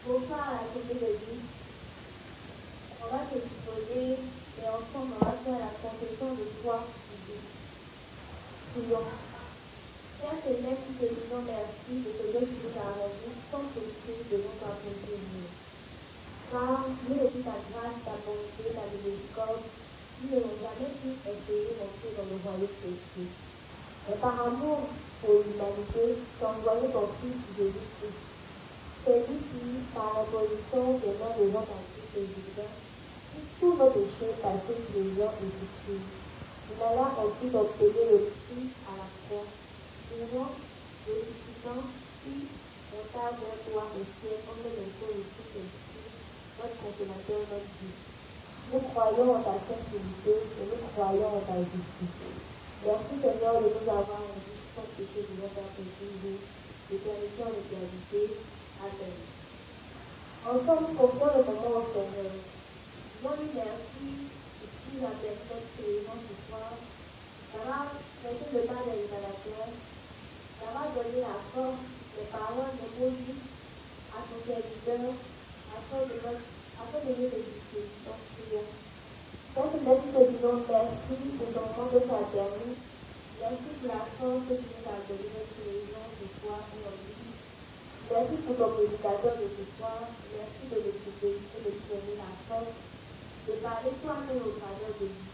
Bonsoir à la communauté de vie. On va se disposer et ensemble on va faire la confession de foi publique. Prions. Père Seigneur, nous te disons merci de ce que tu nous as rendu sans souci de notre apprentissage. Car nous depuis ta grâce, ta bonté, ta miséricorde, nous n'avons jamais pu espérer monter dans le royaume céleste. Mais par amour pour l'humanité, tu as envoyé ton Fils Jésus-Christ. C'est lui qui, par l'abolition des mains des gens d'Antique et Judas, tous nos péchés passés, présents et futurs. Il a là ensuite obtenu le prix à la croix. Prions, ressuscitant, puis monta vers toi au ciel, comme le feu le Saint-Esprit, notre consommateur, notre Dieu. Nous croyons en ta sainteté et nous croyons en ta justice. Merci Seigneur de nous avoir rendu sans péché de notre péché, d'éternité en éternité. Amen. Ensemble, nous confions le moment au Seigneur. Disons-lui merci ici la personne présente ce soir. Ça va traiter le mal des révélateurs. Ça va donner la force, les paroles, les mots justes à son serviteur afin de nous éduquer. Donc, prions. Père Céleste, nous te disons merci pour ton nom de fraternité. Merci pour la force que tu nous as donnée notre réunion ce soir aujourd'hui. Merci pour ton prédicateur de ce soir. Merci de l'écouter et de lui donner la force de parler toi-même au travers de lui.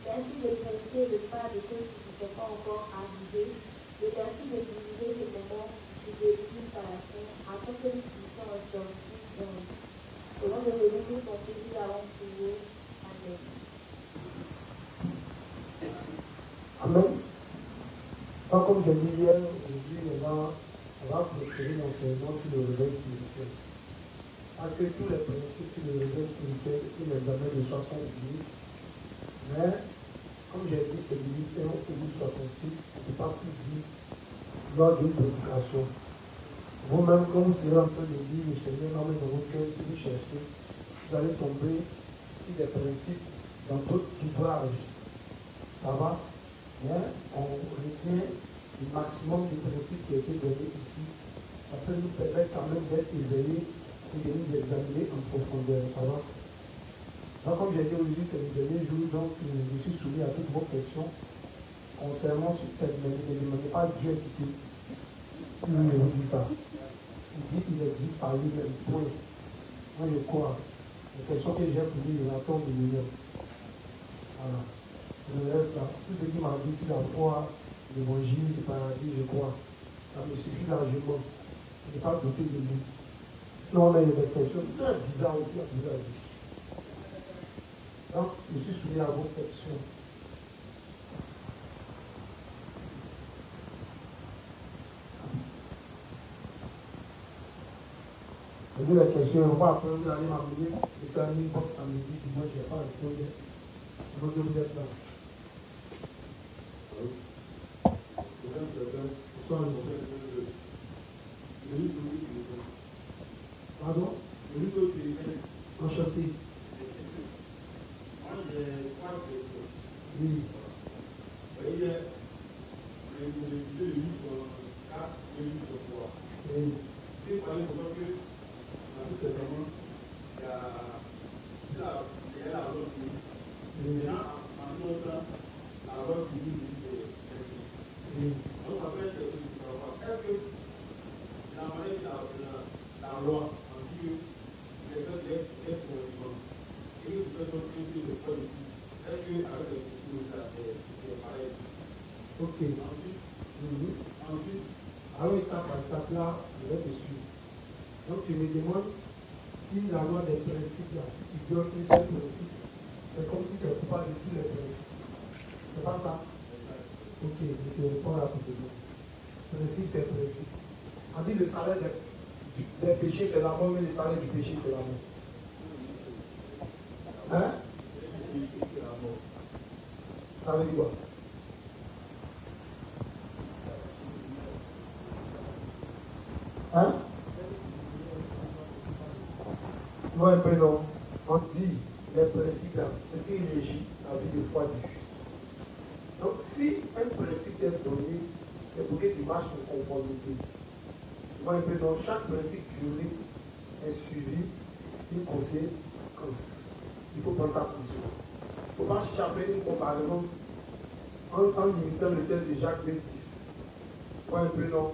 Merci de prêcher le pas de ceux qui ne sont pas encore arrivés. Et merci de diriger ce moment du début jusqu'à la fin afin que nous puissions en sortir dans le monde. Au nom de Jésus, nous sommes tous avons prié. Amen. Amen. Comme je dis hier, aujourd'hui, on va clôturer l'enseignement sur le réveil spirituel. Parce que tous les principes sur le réveil spirituel et l'examen de soi sont bibliques. Mais, comme j'ai dit, c'est limité au bout 66, on ne peut pas tout dire lors d'une prédication. Vous-même, quand vous serez en train de dire, le Seigneur m'amène dans votre cœur, si vous cherchez, vous allez tomber sur des principes dans d'autres ouvrages. Ça va? Mais on retient le maximum de principes qui ont été donnés ici. Ça peut nous permettre quand même d'être éveillés et de nous examiner en profondeur. Ça va? Donc, comme j'ai dit aujourd'hui, c'est le dernier jour, donc je suis soumis à toutes vos questions concernant ce thème. Mais ne demandez pas Dieu qui vous dit ça. Il dit qu'il existe par lui-même. Point. Moi, je crois. Les questions que j'ai pour lui, je l'attends de lui-même. Voilà. Je reste là. Tout ce qui m'a dit sur la foi, l'évangile, le paradis, je crois. Ça me suffit largement. Je n'ai pas douté de lui. Sinon, on a eu des questions très bizarres aussi à vous dire. Donc, je suis soumis à vos questions. Posez la question, on va après vous allez m'amener, et ça une box samedi, dimanche, je n'ai pas répondu. Je veux que vous êtes là. Pardon? Enchanté. Oui. Ok. Ensuite, alors étape par étape là, je vais te suivre. Donc tu me demandes si la loi des principes là, tu donnes un seul principe, c'est comme si tu es coupable de tous les principes. C'est pas ça? Ok, je te réponds rapidement. Principe, c'est principe. On dit le salaire des péchés, c'est la mort, mais le salaire du péché, c'est la mort. Hein? Ça veut dire quoi? Hein? Non, un peu non. On dit les principes là, c'est ce qui régit la vie de foi du juste. Donc, si un principe est donné, c'est pour que tu marches en conformité. Tu vois un peu dans chaque principe juridique, est suivi d'une conséquence. Il faut prendre ça pour sûr. Il ne faut pas chercher à faire une comparaison en limitant le texte de Jacques 20, 10. Pas un peu long.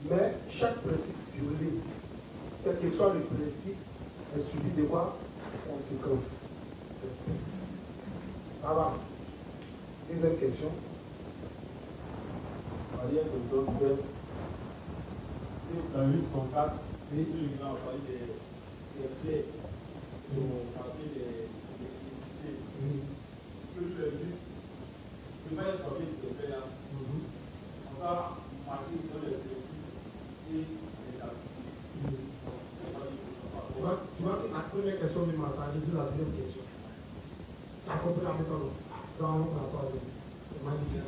Mais chaque principe violé, quel que soit le principe, est suivi de quoi? Conséquence. Ça va. Deuxième question. Maria de Zoffer. Dans 804, oui, il a parlé des faits pour parler des critiques. Que le juste, il va être parlé de ces faits-là. On va partir sur les principes et les activités. Tu vois que la première question de ma j'ai dit la deuxième question. Tu as compris la méthode? Dans la troisième. C'est magnifique.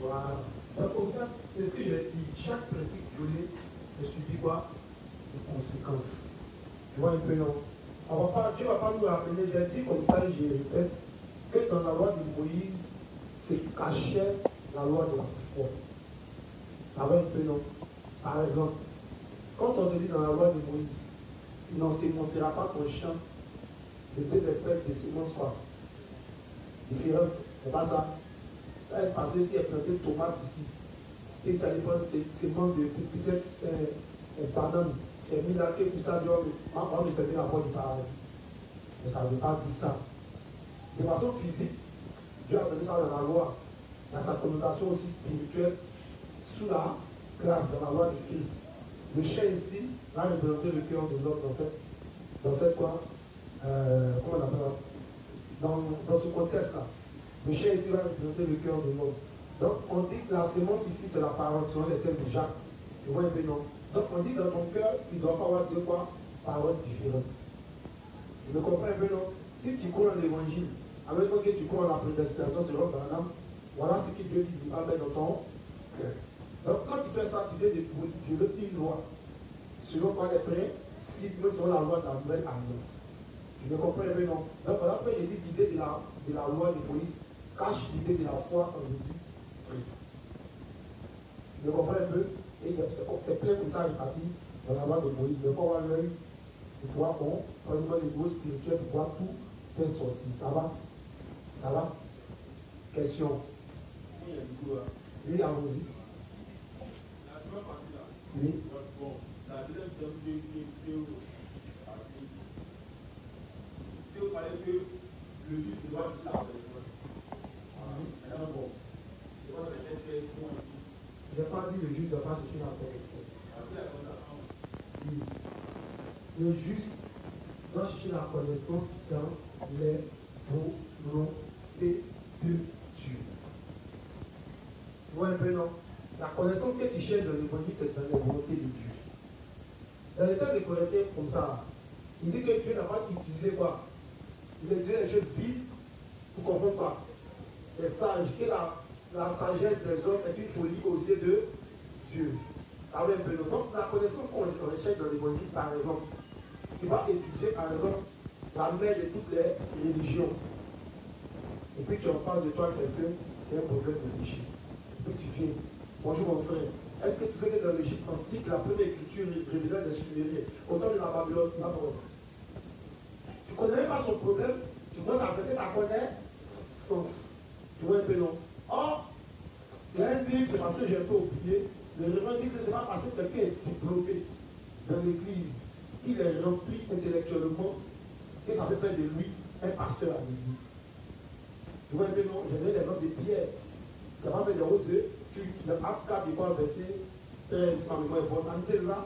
Voilà. Donc, au fait, c'est ce que j'ai dit. Chaque principe violé est suivi quoi? De conséquences. Tu vois un peu, non? Dieu ne va pas nous rappeler, j'ai dit comme ça et je répète, que dans la loi de Moïse, c'est cachait la loi de la foi. Ça va un peu, non? Par exemple, quand on te dit dans la loi de Moïse, il n'enseigneras pas ton champ de deux espèces de semences quoi? Différentes. C'est pas ça. Là, c'est parce que si elle plantait une tomate ici, et ça dépend de semences de peut-être banane, j'ai mis là que tout ça, on me fermer la porte du paradis. Mais ça ne veut pas dire ça. De façon physique, Dieu a donné ça dans la loi. Dans sa connotation aussi spirituelle, sous la grâce de la loi de Christ. Le chien ici, là, il représentait le cœur de l'homme dans cette quoi? Comment on appelle ça? Dans ce contexte-là. Le chien ici va représenter le cœur de l'homme. Donc, on dit que la sémence ici, c'est la parole, selon les textes de Jacques. Tu vois un peu, non? Donc, on dit dans ton cœur, il ne doit pas avoir deux quoi? Paroles différentes. Tu me comprends un peu, non? Si tu crois dans l'évangile, avec toi que tu crois dans la prédestination selon Branham, voilà ce que Dieu dit du Amen dans ton cœur. Donc, quand tu fais ça, tu viens de violer une loi. Selon quoi les principes, selon la loi de la nouvelle alliance. Tu me comprends un peu, non? Donc, voilà pourquoi j'ai dit l'idée de la loi de Moïse cache l'idée de la foi en Jésus-Christ. Tu me comprends un peu? Et c'est plein comme ça réparti dans la loi de Moïse. Mais pour avoir l'œil, de pouvoir, bon, prendre le niveau spirituel pour pouvoir tout faire sortir. Ça va? Ça va? Question. Oui, allons-y. La première partie là. Oui. Bon, la deuxième c'est vous parlez que le juge doit chercher la connaissance. Alors bon, c'est quoi la question? Je n'ai pas dit le juge ne doit pas chercher la connaissance. Oui. Le juste doit chercher la connaissance dans les volontés de Dieu. Tu vois un peu, non? La connaissance que tu cherches dans l'évangile, c'est dans les volontés de Dieu. Dans les temps des Corinthiens, comme ça, il dit que Dieu n'a pas utilisé quoi? Il a utilisé les choses vides pour comprendre quoi? Les sages, que la sagesse des hommes est une folie aux yeux de Dieu. Ça va un peu. Donc, la connaissance qu'on recherche dans l'évangile, par exemple, tu vas étudier, par exemple, la mère de toutes les religions. Et puis tu en face de toi quelqu'un qui a un problème de péché. Et puis tu viens. Bonjour mon frère. Est-ce que tu sais que dans l'Égypte antique, la première écriture révélait des Sumériens, au temps de la Babylone, tu ne connais pas son problème, tu commences à adresser ta connaissance. Tu vois un peu non? Or, il y a un livre, c'est parce que j'ai un peu oublié, le révérend dit que ce n'est pas parce que quelqu'un est diplômé dans l'église, qu'il est rempli intellectuellement, que ça peut faire de lui un pasteur à l'église. Tu vois un peu non? J'ai donné l'exemple de Pierre. Ça va faire de haute, le acte 4 du quoi, verset 13, ma mémoire est bonne. En là,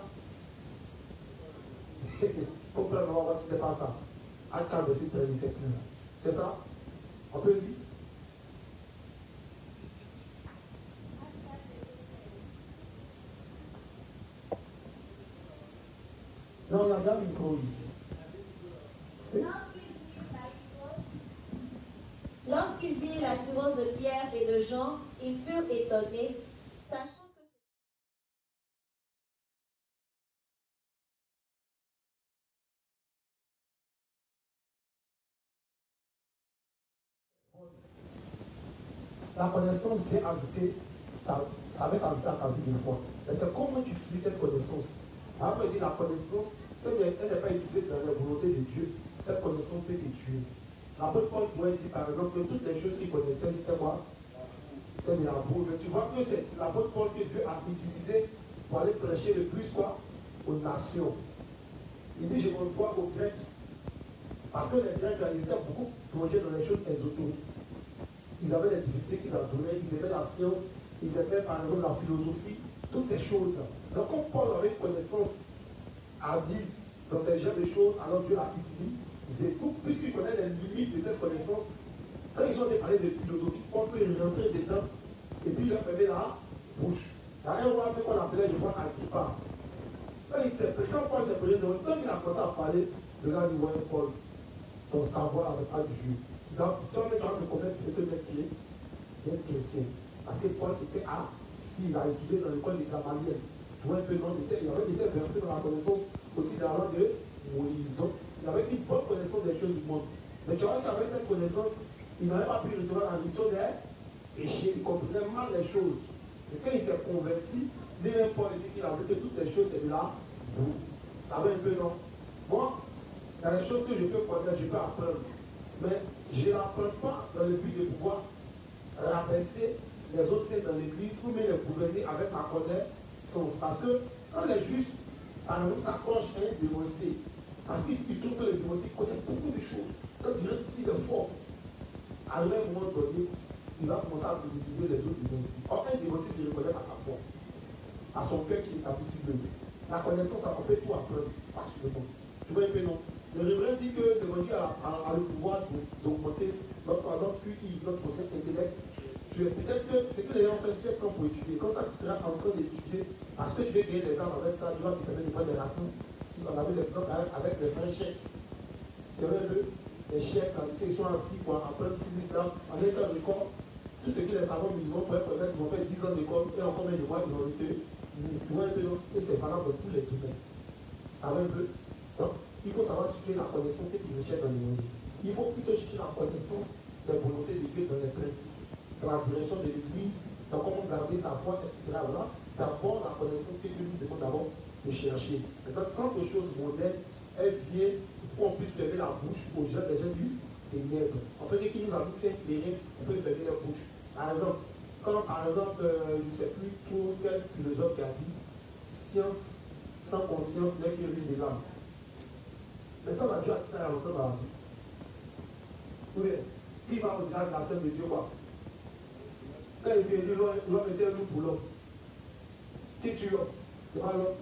complètement, on va voir si c'est pas ça. Acte 4, verset 13, c'est ça? On peut le dire? Non, la dame, il faut ici. Lorsqu'ils virent l'assurance de Pierre et de Jean, ils furent étonnés, sachant que la connaissance vient ajouter ça va s'ajouter à ta vie de foi. Mais c'est comment tu utilises cette connaissance. Après, il dit la connaissance, elle n'est pas utilisée dans la volonté de Dieu. Cette connaissance peut te tuer. L'apôtre Paul pourrait dire par exemple que toutes les choses qu'il connaissait, c'était quoi? C'était de la boue. Mais tu vois que c'est l'apôtre Paul que Dieu a utilisé pour aller prêcher le plus quoi? Aux nations. Il dit, je me vois aux Grecs. Parce que les Grecs, ils étaient beaucoup plongés dans les choses ésotériques. Ils avaient les divinités qu'ils adoraient, ils aimaient la science, ils aimaient par exemple la philosophie, toutes ces choses-là. Donc comme Paul avait une connaissance hardie dans ces genres de choses, alors Dieu l'a utilisé, puisqu'il connaît les limites de cette connaissance, quand ils ont parlé de philosophie, Paul peut rentrer dedans, et puis il a fermé la bouche. Il y a un roi qu'on appelait, je crois, Agrippa. Quand Paul s'est présenté, quand il a commencé à parler, le gars dit, ouais, Paul, ton savoir n'est pas du Dieu. Donc, tu vas me connaître d'être chrétien. Parce que Paul était s'il a étudié dans l'école de Gamaliel. Tu vois un peu, non, il avait été versé dans la connaissance aussi de la langue de Moïse. Donc, il avait une bonne connaissance des choses du monde. Mais tu vois qu'avec cette connaissance, il n'avait pas pu recevoir la mission des péchés. Il comprenait mal les choses. Et quand il s'est converti, lui-même Paul dit qu'il a vu que toutes ces choses, c'est de là. Ça va un peu, non? Moi, il y a des choses que je peux connaître, je peux apprendre. Mais je ne l'apprends pas dans le but de pouvoir rabaisser les autres saints dans l'église ou même les gouverner avec ma connaissance. Parce que quand les justes, par exemple, s'accrochent à un dénoncé, parce qu'ils trouvent que le dénoncé connaît beaucoup de choses. Quand il rentre ici de fort, à un moment donné, il va commencer à utiliser les autres dénoncés. Or, un dénoncé se reconnaît à sa foi, à son cœur qui est établi sur lui. La connaissance, on peut tout apprendre facilement. Tu vois un peu, non? Le révérend dit que le Dieu a le pouvoir d'augmenter notre QI, notre concept intellect. Peut-être que c'est que les gens font 7 ans pour étudier. Quand tu seras en train d'étudier, parce que tu veux gagner des armes avec ça, tu vas te permettre de prendre des raccourcis. Si on avait l'exemple avec les vrais chèques. Tu vois un peu, les chèques, ils sont assis pour apprendre si l'islam, en état de corps, tout ce que les savants musulmans pouvaient permettre, ils vont faire 10 ans d'école, et en combien de mois ils vont lutter. Tu vois un peu, et c'est valable pour tous les domaines. Ça va un peu. Donc, il faut savoir situer la connaissance que tu recherches dans le monde. Il faut plutôt chercher la connaissance des volontés de Dieu dans les principes, dans la direction de l'Église, dans comment garder sa foi, etc. Voilà. D'abord, la connaissance que Dieu nous demande d'abord de chercher. Maintenant, quand les choses modernes, elles viennent pour qu'on puisse fermer la bouche aux gens des gens du ténèbres. En fait, qui nous a dit c'est éclairé, on peut fermer la bouche. Par exemple, quand par exemple, je ne sais plus quel philosophe qui a dit science sans conscience n'est que ruine de l'âme. Mais ça, Dieu a dit ça à l'ensemble dans la vie. Oui, qui va au-delà de la scène de Dieu, quoi? Quand il dit l'homme était un loup pour l'homme. Qui tue l'homme? C'est pas l'homme.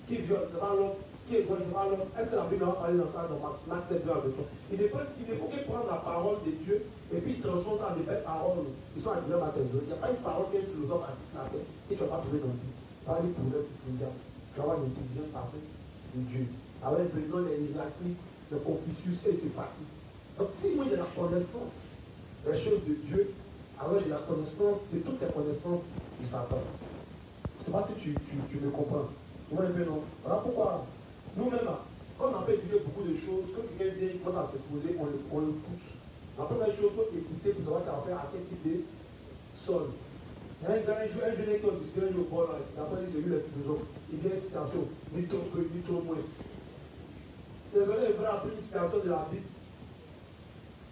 Qui viole? C'est pas l'homme. Qui est bon? C'est pas l'homme. Est-ce que la Bible va parler dans ça, dans l'acte 7 avec toi? Il ne faut qu'il prenne la parole de Dieu et puis il transforme ça en des belles paroles. Ils sont agréables à tes oreilles. Il n'y a pas une parole qu'un philosophe a dit ce matin et tu ne vas pas trouver dans le Bible. Tu vas aller pour l'Ecclésiaste. Tu vas avoir une intelligence parfaite de Dieu. Avec maintenant les Héraclites, le Confucius et ses fatigues. Donc si moi j'ai la connaissance des choses de Dieu, alors j'ai la connaissance de toutes les connaissances de Satan. Je ne sais pas si tu me comprends. Tu vois un peu, non? Voilà pourquoi nous-mêmes, quand on a fait étudier beaucoup de choses, quand quelqu'un vient, il commence à s'exposer, on le pousse. La première chose, il faut écouter pour savoir qu'il a affaire à quel type de sol. Il y a un gars, un jeune qui a discuté au bord, d'après j'ai vu les philosophes, il vient une citation, ni trop peu, ni trop moins. Désolé, il va appeler une citation de la Bible.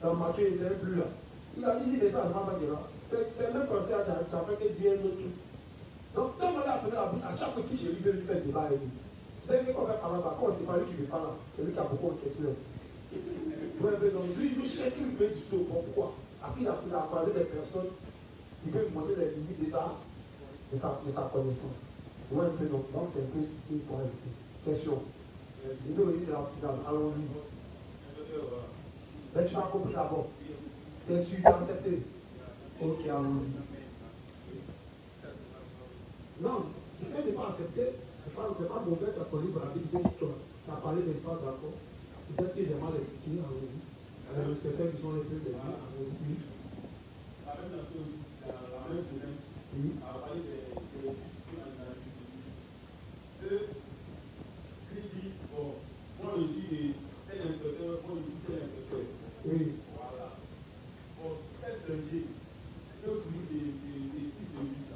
Dans Matthieu, il ne sait plus là. Il a dit, mais ça, c'est pas ça qui est là. C'est le même conseil à tu as fait que dire un autre truc. Donc, quand on a appelé la Bible, à chaque fois qu'il j'ai lu, il fait le débat avec lui. Vous savez qu'on fait par là-bas, quand c'est pas lui qui veut pas là, c'est lui qui a beaucoup de questions. Donc, lui, il cherche tout le pays du tout. Pourquoi? Parce qu'il a croisé des personnes qui peuvent montrer les limites de sa connaissance. Vous voyez un peu, donc c'est un peu ce qu'il faut éviter. Question. Et nous, c'est la finale. Allons-y. Mais tu m'as compris d'abord. Tu es sûr d'accepter? Ok, allons-y. Non, tu ne peux pas accepter. C'est pas mauvais, tu as connu pour la Bible, tu as parlé d'espace, d'accord? Peut-être que j'ai mal expliqué, allons-y. Certains qui sont les plus des allons-y. La même chose, la même semaine, on a parlé des critiques, bon, moi je suis tel inspecteur, moi je suis tel inspecteur. Oui. Voilà. Bon, tel projet, je vous dis des types de vie, ça.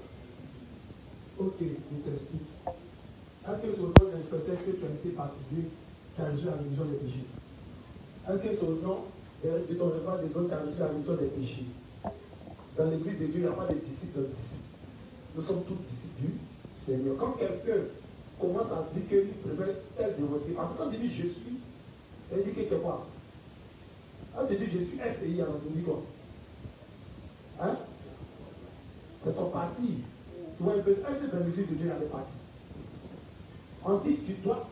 que tu as été baptisé, tu as reçu la rémission des péchés? Est-ce que c'est au nom de ton recevoir des autres qui a reçu la rémission des péchés? Dans l'église de Dieu, il n'y a pas de disciples de disciples. Nous sommes tous disciples du Seigneur. Quand quelqu'un commence à dire qu'il préfère tel dévotion, parce que quand tu dis je suis, ça veut dire quelque part. Quand tu dis je suis FPI, alors ça veut dire quoi? Hein? C'est ton parti. Tu vois un peu, est-ce que dans l'église de Dieu, il y a des partis? On dit que tu dois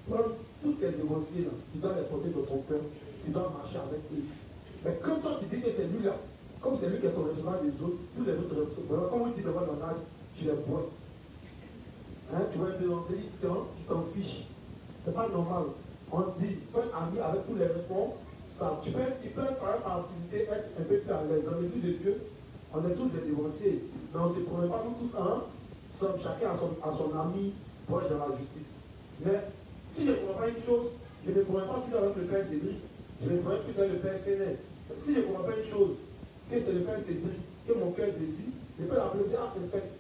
prendre toutes les dévotions, tu dois les porter dans ton cœur, tu dois marcher avec eux. Mais quand toi tu dis que c'est lui là, comme c'est lui qui est ton receveur des autres, tous les autres receveurs, comme on dit devant ton âge, tu les bois. Hein, tu vois un peu, on te dit, tu t'en fiches. C'est pas normal. On dit, fais ami avec tous les responsables. Tu peux par activité être un peu plus à l'aise. Dans l'église de Dieu, on est tous des dévanciers. Mais on ne se promet pas nous tous ensemble, chacun a son ami proche de la justice. Mais si je ne comprends pas une chose, je ne pourrais pas plus avec le Père Cédric, je ne pourrais plus avec le Père Sénène. Si je ne comprends pas une chose, que c'est le Père Cédric, que mon cœur désire, je peux l'appeler à respect.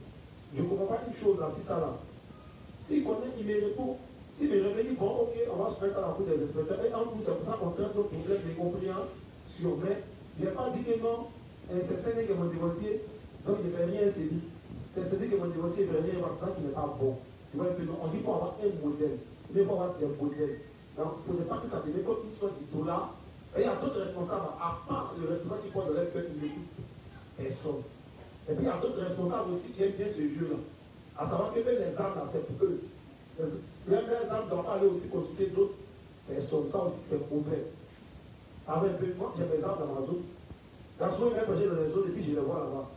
Je ne comprends pas une chose là, si ça là. S'il connaît, il me répond. S'il me réveille, bon, ok, on va se mettre ça dans la cour des inspecteurs. Et en plus, c'est pour ça qu'on traite nos problèmes de compréhension. Mais je n'ai pas dit que non, c'est Sénène qui m'a divorcé, donc il ne fait rien, c'est lui. C'est Cédric qui m'a divorcé, il ne fait rien, parce que ça qui n'est pas bon. Tu vois, on dit qu'il faut avoir un modèle. Mais il faut avoir des modèles. Donc, il ne faudrait pas que ça devienne comme une sorte d'idolâtre. Et il y a d'autres responsables, à part le responsable qui porte de leur cœur, il n'écoute personne. Et puis il y a d'autres responsables aussi qui aiment bien ce jeu-là. À savoir que même les armes, c'est pour eux. Les armes ne doivent pas aller aussi consulter d'autres personnes. Ça aussi, c'est mauvais. Avec un peu, moi, j'ai mes armes dans ma zone. Dans ce moment, j'ai dans les zones et puis je les vois là-bas.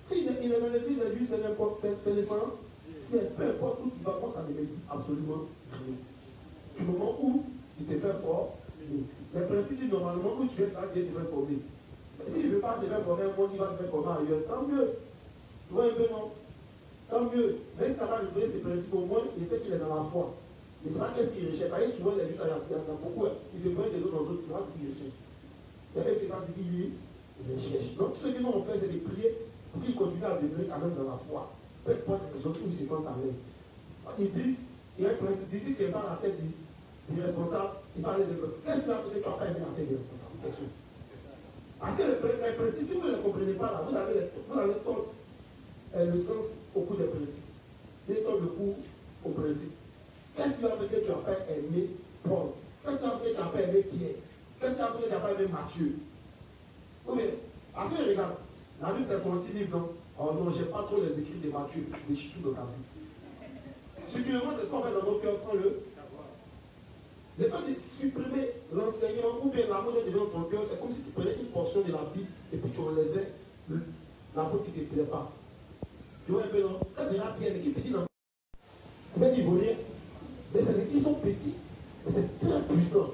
S'il est dans l'église de Dieu, c'est n'importe, c'est les sang. C'est peu importe où tu vas, moi, ça ne me dit absolument rien. Du moment où tu te fais fort, les principes disent normalement où tu es, ça Dieu te fait former. S'il ne veut pas se faire former, moi, il va te faire former ailleurs. Tant mieux. Tu vois un peu, non? Tant mieux. Mais si ça va résoudre ces principes, au moins, il sait qu'il est dans la foi. Mais c'est pas qu'est-ce qu'il recherche. Parce que souvent, les juifs, il y en a beaucoup. Ils se prennent des autres dans d'autres, c'est pas ce qu'ils recherchent. C'est vrai que ça veut dire qu'il recherche. Donc, ce que nous, on fait, c'est de prier pour qu'ils continuent à demeurer quand même dans la foi. Peu importe les autres où ils se sentent à l'aise. Ils disent, il y a un principe, ils disent que tu n'es pas la tête du responsable, il parlait de l'autre. Qu'est-ce que tu as fait? Tu n'as pas aimé la tête du responsable? Question. Parce que les principes, si vous ne les comprenez pas là, vous allez tordre le sens au cours des principes. Vous allez tordre le cours au principe. Qu'est-ce qui a fait que tu n'as pas aimé Paul? Qu'est-ce qui a fait que tu n'as pas aimé Pierre? Qu'est-ce qui a fait que tu n'as pas aimé Matthieu? Oui, mais, parce que regarde, la Bible c'est son 6 livres, non? Oh non, je n'ai pas trop les écrits de Matthieu, des chitou de Cabu. Supérieurement, c'est ce qu'on fait dans nos cœurs sans le savoir. Le fait de supprimer l'enseignement ou bien l'amour de dans ton cœur, c'est comme si tu prenais une portion de la Bible et puis tu enlevais la porte qui ne te plaît pas. Tu vois un peu, non? Quand il y a bien l'équipe petit dans mais il vaut rien. Mais c'est les qui sont petits, mais c'est très puissant.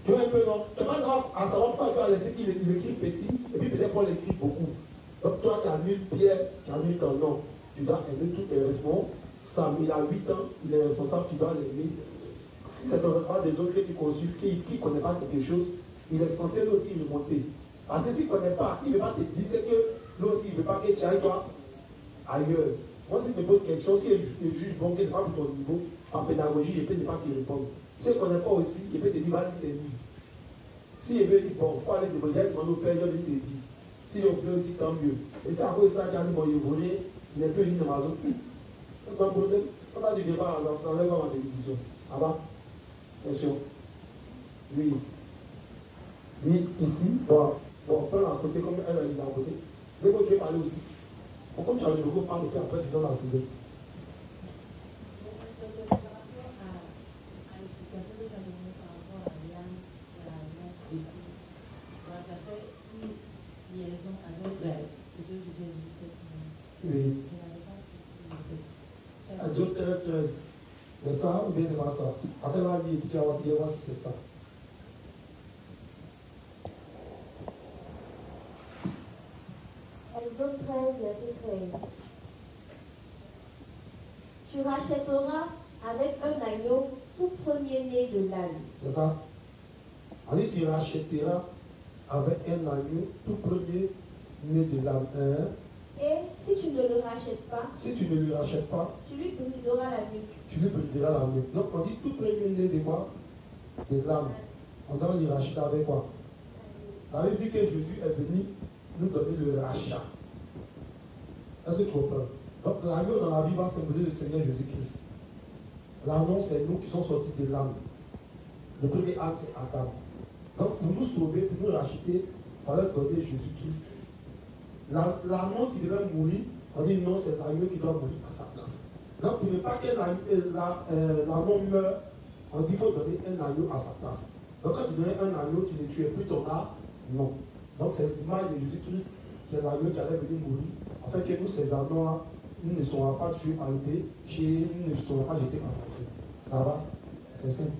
Tu vois un peu, non? Tu vas à savoir pourquoi tu vas laisser qu'il écrit petit et puis peut-être Paul écrit beaucoup. Donc toi, tu annules Pierre, tu annules ton nom. Tu dois aimer tous tes responsables. Sam, il a 8 ans, il est responsable, tu dois l'aimer. Si c'est un responsable des autres que tu consultes, qui ne connaît pas quelque chose, il est censé lui aussi remonter. Parce que s'il ne connaît pas, il ne veut pas te dire, c'est que lui aussi, il ne veut pas que tu ailles toi ailleurs. Moi, si je me pose une question, si le juge, bon, que ce n'est pas pour ton niveau, en pédagogie, je peux ne pas te répondre. Si il ne connaît pas aussi, il peut te dire, va lire tes livres. Si il veut dire, bon, il faut aller demander, il demande au père, je vais te dire. Si je veux aussi, tant mieux. Et c'est à cause de ça qu'il a dit, bon, il volé, il n'est plus une dans ma zone. C'est pas un problème. On a du débat, on enlève ma télévision. Ah bah, question. Oui. Oui, ici, bon, prends à côté, comme elle a dit à côté. Dès que tu veux parler aussi. Pourquoi tu as le nouveau parle et puis après tu donnes la cible? Oui. Adieu 13. C'est ça ou bien c'est pas ça? Attends la vie et puis tu vas voir si c'est ça. Exode 13, verset 13. Tu rachèteras avec un agneau tout premier-né de l'âne. C'est ça? On dit tu rachèteras avec un agneau tout premier-né de l'âne. Et si tu ne le rachètes pas, si tu ne lui rachètes pas, tu lui briseras la nuque. tu lui briseras la nuque. Donc on dit tout premier-né de quoi? Des larmes. On doit lui racheter avec quoi? La Bible dit que Jésus est venu nous donner le rachat. Est-ce que tu comprends? Donc l'agneau dans la vie va symboliser le Seigneur Jésus-Christ. L'agneau, c'est nous qui sommes sortis des larmes. Le premier acte, c'est Adam. Donc pour nous sauver, pour nous racheter, il fallait donner Jésus-Christ. L'agneau qui devait mourir, on dit non, c'est l'agneau qui doit mourir à sa place. Donc pour ne pas que l'agneau meure, on dit qu'il faut donner un agneau à sa place. Donc quand tu donnais un agneau, tu ne tuais plus ton âme, non. Donc c'est l'image de Jésus-Christ qui est l'agneau qui allait venir mourir, afin que nous, ces agneaux-là, nous ne serons pas tués par le péché, nous ne serons pas jetés par le feu. Ça va? C'est simple.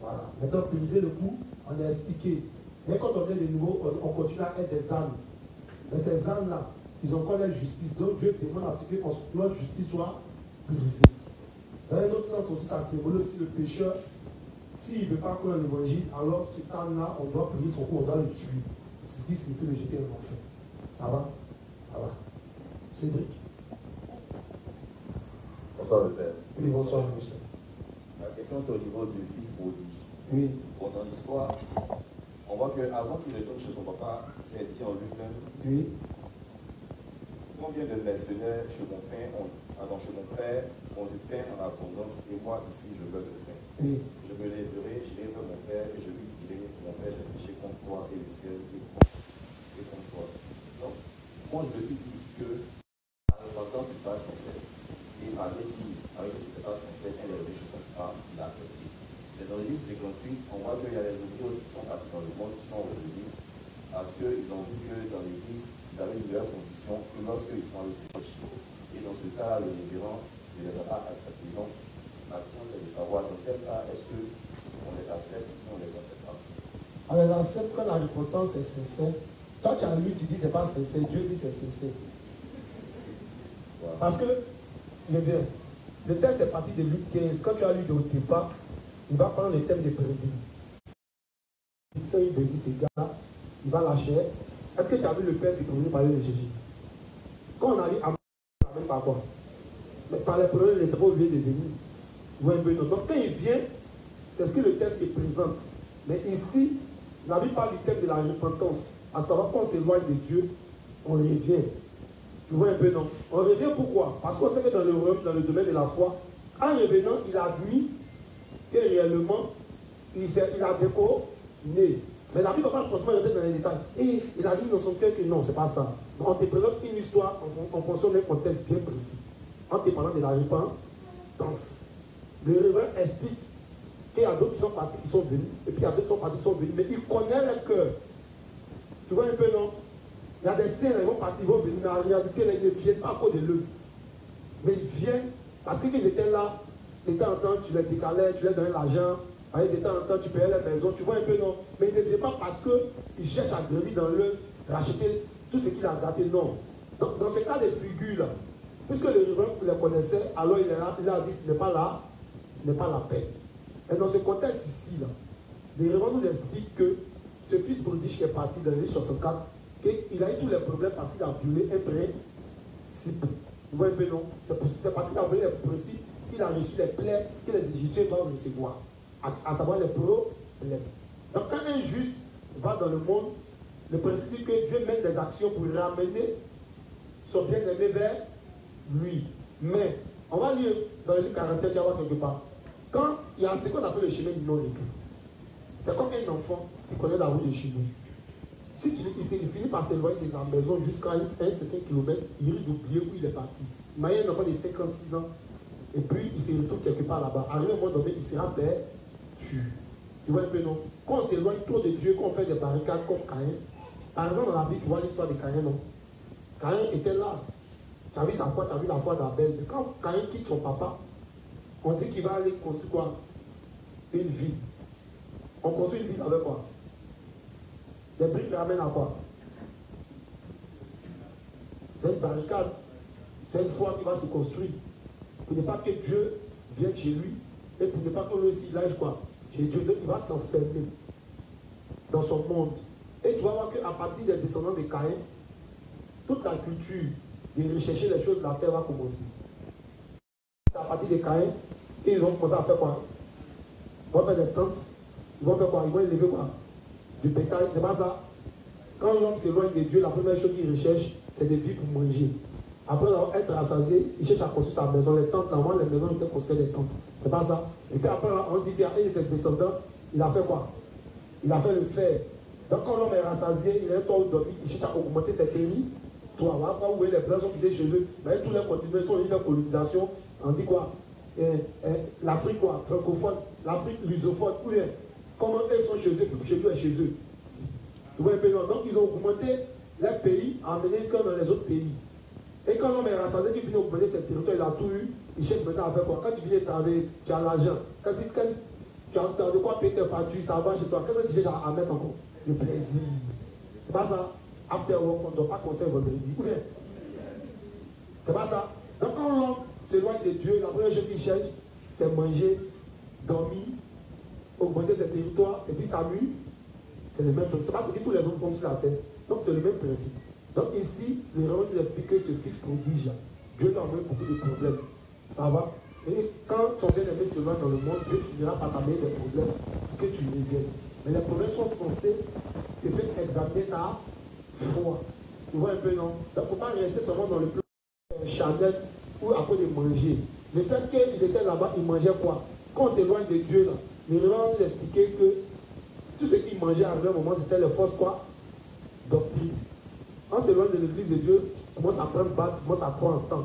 Voilà. Maintenant, briser le cou, on a expliqué. Mais quand on est de nouveau, on continue à être des âmes. Mais ces âmes-là, ils ont encore la justice. Donc Dieu demande à ce que notre justice soit brisée. Dans un autre sens aussi, ça symbolise aussi le pécheur. S'il ne veut pas croire l'évangile, alors ce âme-là, on doit prier son cou, on doit le tuer. C'est ce qui signifie le jeter en enfer. Ça va? Ça va. Cédric. Bonsoir le Père. Oui, bonsoir, Moussa. La question c'est au niveau du fils prodige. Oui. Bon, dans l'histoire, on voit qu'avant qu'il retourne chez son papa, c'est dit en lui-même, Oui. combien de mercenaires chez mon père ont du pain en abondance et moi ici je meurs de faim. Oui. Je me lèverai, j'irai vers mon père et je lui dirai, mon père j'ai péché contre toi et le ciel et contre toi. Donc, moi je me suis dit ici que la repentance n'est pas sincère. Et avec que ce n'était pas sincère, elle est revenue chez son papa, il a accepté. Mais dans le livre 58, on voit qu'il y a des ouvriers aussi qui sont passés dans le monde, qui sont revenus, parce qu'ils ont vu que dans l'église, ils avaient une meilleure condition que lorsqu'ils sont allés se chercher. Et dans ce cas, le révérend ne les a pas acceptés. Donc, la question c'est de savoir dans quel cas est-ce qu'on les accepte ou on ne les accepte pas. On les accepte quand la repentance est sincère. Toi, tu as lu, tu dis c'est pas sincère. Dieu dit c'est sincère. Voilà. Parce que, bien, le texte est parti de Luc 15. Quand tu as lu au départ, il va prendre le thème des brebis. Quand il bénit ces gars, il va lâcher. Est-ce que tu as vu le Père s'est convenu parler de Jésus? Quand on arrive à même pas quoi. Mais par les problèmes, il n'est pas obligé de venir. Donc quand il vient, c'est ce que le texte présente. Mais ici, la Bible parle du thème de la repentance. À savoir qu'on s'éloigne de Dieu, on revient. Tu vois un peu, non? On revient pourquoi? Parce qu'on sait que dans le domaine de la foi, en revenant, il a admis que réellement, il a déconné. Mais la Bible ne va pas forcément rentrer dans les détails. Et il a dit dans son cœur que non, ce n'est pas ça. Donc on te présente une histoire en fonction d'un contexte bien précis. En te parlant de la repentance. Le révérend explique qu'il y a d'autres qui sont partis qui sont venus, et puis il y a d'autres qui sont partis qui sont venus, mais il connaît le cœur. Tu vois un peu, non? Il y a des saints, ils vont partir, ils vont venir, mais en réalité, ils ne viennent pas à cause de l'œuvre. Mais ils viennent parce qu'ils étaient là, de temps en temps, tu les décalais, tu les donnais l'argent, de temps en temps, tu payais les maisons, tu vois un peu, non? Mais ils ne viennent pas parce qu'ils cherchent à gravir dans l'œuvre, racheter tout ce qu'il a gâté, non. Donc, dans ce cas de figure-là, puisque le révérend les connaissait, alors il a dit ce n'est pas là, ce n'est pas la paix. Et dans ce contexte ici, là, le révérend nous explique que ce fils prodige qui est parti dans l'année 64, qu'il a eu tous les problèmes parce qu'il a violé un principe. Vous voyez un peu, non? C'est parce qu'il a violé les principes qu'il a reçu les plaies que les Égyptiens doivent recevoir, à savoir les problèmes. Donc quand un juste va dans le monde, le principe dit que Dieu mène des actions pour ramener son bien-aimé vers lui. Mais, on va lire dans le livre 41, il y a quelque part. Quand il y a ce qu'on appelle le chemin du non-retour, c'est comme un enfant qui connaît la route de chez lui. Si il finit par s'éloigner de la maison jusqu'à un certain kilomètre, il risque d'oublier où il est parti. Mais il y a un enfant de 56 ans, et puis il se retrouve quelque part là-bas. À un moment donné, il sera perdu. Tu vois un peu, non? Quand on s'éloigne trop de Dieu, quand on fait des barricades comme Caïn, par exemple, dans la Bible, tu vois l'histoire de Caïn, non? Caïn était là. Tu as vu sa foi, tu as vu la foi d'Abel. Quand Caïn quitte son papa, on dit qu'il va aller construire quoi? Une ville. On construit une ville avec quoi? Des briques ramènent à quoi? C'est une barricade. C'est une foi qui va se construire. Pour ne pas que Dieu vienne chez lui et pour ne pas que lui aussi lâche quoi? Chez Dieu. Donc il va s'enfermer dans son monde. Et tu vas voir qu'à partir des descendants de Caïn, toute la culture de rechercher les choses, la terre va commencer. C'est à partir des Caïns, ils ont commencé à faire quoi? Ils vont faire des tentes, ils vont faire quoi? Ils vont élever quoi? Du bétail, c'est pas ça. Quand l'homme s'éloigne de Dieu, la première chose qu'il recherche, c'est de vivre pour manger. Après être rassasié, il cherche à construire sa maison. Les tentes, avant les maisons étaient construites des tentes. C'est pas ça. Et puis après, on dit qu'il y a un de ses descendants, il a fait quoi? Il a fait le fer. Donc quand l'homme est rassasié, il est un toit où dormir, il cherche à augmenter ses territoires. Après, vous voyez les blancs sont quittés chez eux. Mais tous les continents sont venus faire colonisation. On dit quoi? L'Afrique quoi? Francophone, l'Afrique lusophone. Ou bien, comment eux sont chez eux, chez nous et chez eux. Donc ils ont augmenté les pays, amené comme dans les autres pays. Et quand l'homme est rassasié, tu finis d'augmenter ses territoires, il a tout eu, il cherche maintenant à faire quoi? Quand tu viens de travailler, tu as l'argent. Tu as de quoi payer tes factures, ça va chez toi. Qu'est-ce que tu cherches à mettre encore? Le plaisir. C'est pas ça. After work, on ne doit pas conseiller vendredi. Ou bien? C'est pas ça. Donc quand l'homme s'éloigne de Dieu, la première chose qu'il cherche, c'est manger, dormir, augmenter ses territoires, et puis s'amuser. C'est le même principe. C'est pas ce que tous les hommes font sur la terre. Donc c'est le même principe. Donc ici, le Révérend nous explique que ce fils prodige, Dieu lui a envoyé beaucoup de problèmes. Ça va? Et quand son bien-aimé se loin dans le monde, Dieu finira par t'amener des problèmes pour que tu les gagnes. Mais les problèmes sont censés te faire examiner ta foi. Tu vois un peu, non? Donc il ne faut pas rester seulement dans le plan charnel ou à cause de manger. Le fait qu'il était là-bas, il mangeait quoi? Quand on s'éloigne de Dieu, là, le Révérend nous expliquait que tout ce qu'il mangeait à un moment, c'était les fausses quoi? Doctrine. On s'éloigne de l'église de Dieu, commence à prendre batte, commence à prendre temps.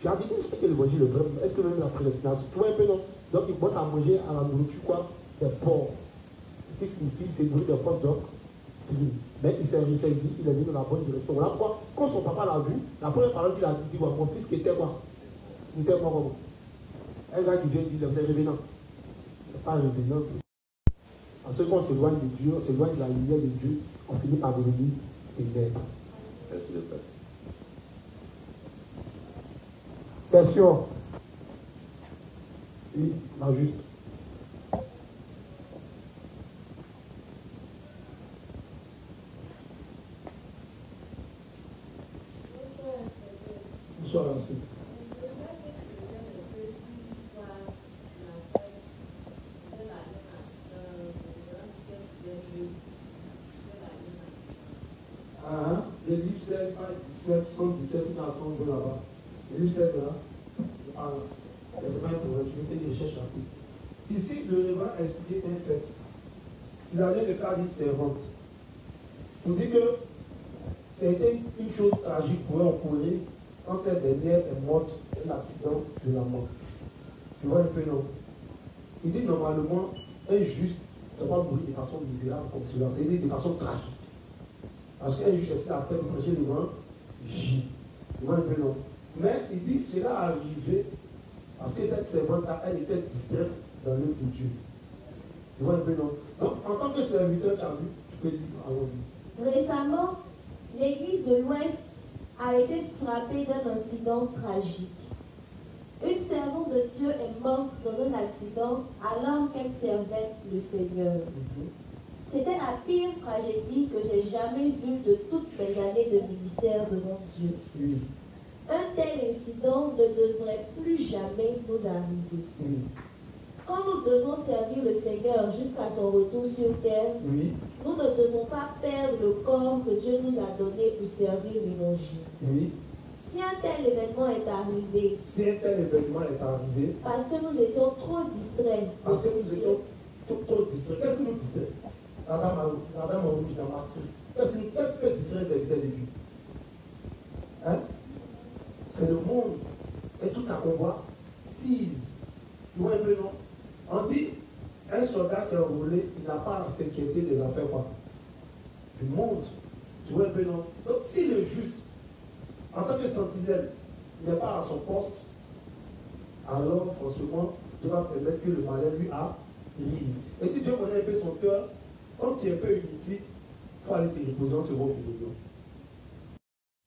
Tu as dit, est-ce que l'évangile est vrai? Est-ce que même la prédestination? Tu vois un peu, non? Donc il commence à manger à la nourriture quoi? Des porcs. Ce qui signifie, c'est nourrir des fausses doctrines. Mais il s'est ressaisi, il est venu dans la bonne direction. Voilà pourquoi, quand son papa l'a vu, la première parole qu'il a dit, mon fils qui était quoi? Il était mort comment? Un gars qui vient dire, c'est revenant. C'est pas revenant. Parce que quand on s'éloigne de Dieu, on s'éloigne de la lumière de Dieu, on finit par devenir ténèbres. Merci de faire. Question. Oui, là juste. Bonsoir à tous. Le livre 16, page 17, 117, tout ensemble là-bas. Le livre 16 là, c'est pas un problème, je vais te les chercher un peu. Ici, le Révérend a expliqué un fait. Il a dit le cas d'une servante. On dit que c'était une chose tragique pour un courir quand cette dernière est morte d'un accident de la mort. Tu vois un peu, non? Il dit normalement, un juste ne doit pas mourir de façon misérable comme cela, c'est-à-dire de façon tragique. Parce qu'un juge essaie à faire manger devant J. Tu vois un peu, non? Mais il dit cela arrivé parce que cette servante-là, elle était distraite dans l'œuvre de Dieu. Tu vois un peu, non? Donc, en tant que serviteur, tu as vu, tu peux dire, allons-y. Récemment, l'église de l'Ouest a été frappée d'un incident tragique. Une servante de Dieu est morte dans un accident alors qu'elle servait le Seigneur. C'était la pire tragédie que j'ai jamais vue de toutes mes années de ministère devant Dieu. Oui. Un tel incident ne devrait plus jamais nous arriver. Oui. Quand nous devons servir le Seigneur jusqu'à son retour sur terre, Oui. nous ne devons pas perdre le corps que Dieu nous a donné pour servir l'Évangile. Oui. Si un tel événement est arrivé, parce que nous étions trop distraits, trop distraits, qu'est-ce que nous distrait? La dame a oublié dans la triste. Qu'est-ce que distrait les serviteurs de Dieu? Hein? C'est le monde et tout sa convoitise. Tu vois un peu, non? On dit, un soldat qui est enrôlé, il n'a pas à s'inquiéter de l'affaire quoi? Du monde. Tu vois un peu, non? Donc s'il est juste, en tant que sentinelle, il n'est pas à son poste, alors forcément, Dieu va permettre que le malheur lui arrive. Et si Dieu connaît un peu son cœur, comme tu es un peu inutile, il faut aller te reposer en second milieu.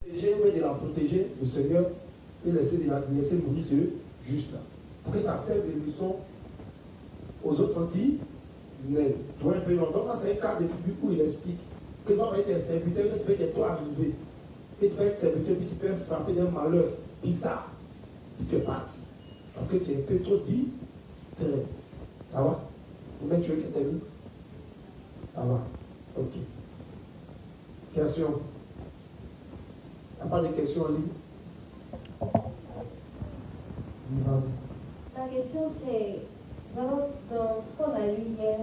De la protéger, le Seigneur, et laisser mourir ce juste là. Pour que ça serve de leçon aux autres sentinelles. Tu vois un peu, non? Donc ça c'est un cas de figure où il explique que tu vas être un serviteur, que tu peux être toi arrivé. Et tu vas être serviteur, puis tu peux frapper d'un malheur bizarre. Puis tu es parti. Parce que tu es un peu trop distrait. Ça va? Combien tu veux que tu Ça va? Ok. Question. Il n'y a pas de questions en ligne? Ma question c'est, vraiment, dans ce qu'on a lu hier,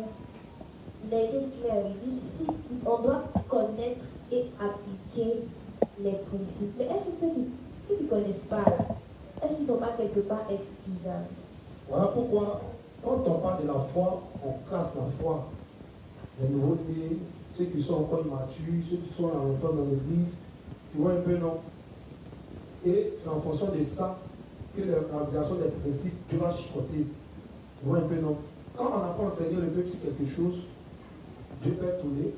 il a été clair, il dit si on doit connaître et appliquer les principes. Mais est-ce que ceux qui ne connaissent pas, est-ce qu'ils ne sont pas quelque part excusables? Voilà pourquoi, quand on parle de la foi, on casse la foi. Les nouveaux-nés, ceux qui sont encore immatures, ceux qui sont en même temps dans l'église, tu vois un peu, non? Et c'est en fonction de ça que l'application des principes, tu vas chicoter. Tu vois un peu, non? Quand on apprend à enseigner le peuple sur quelque chose, Dieu peut tourner.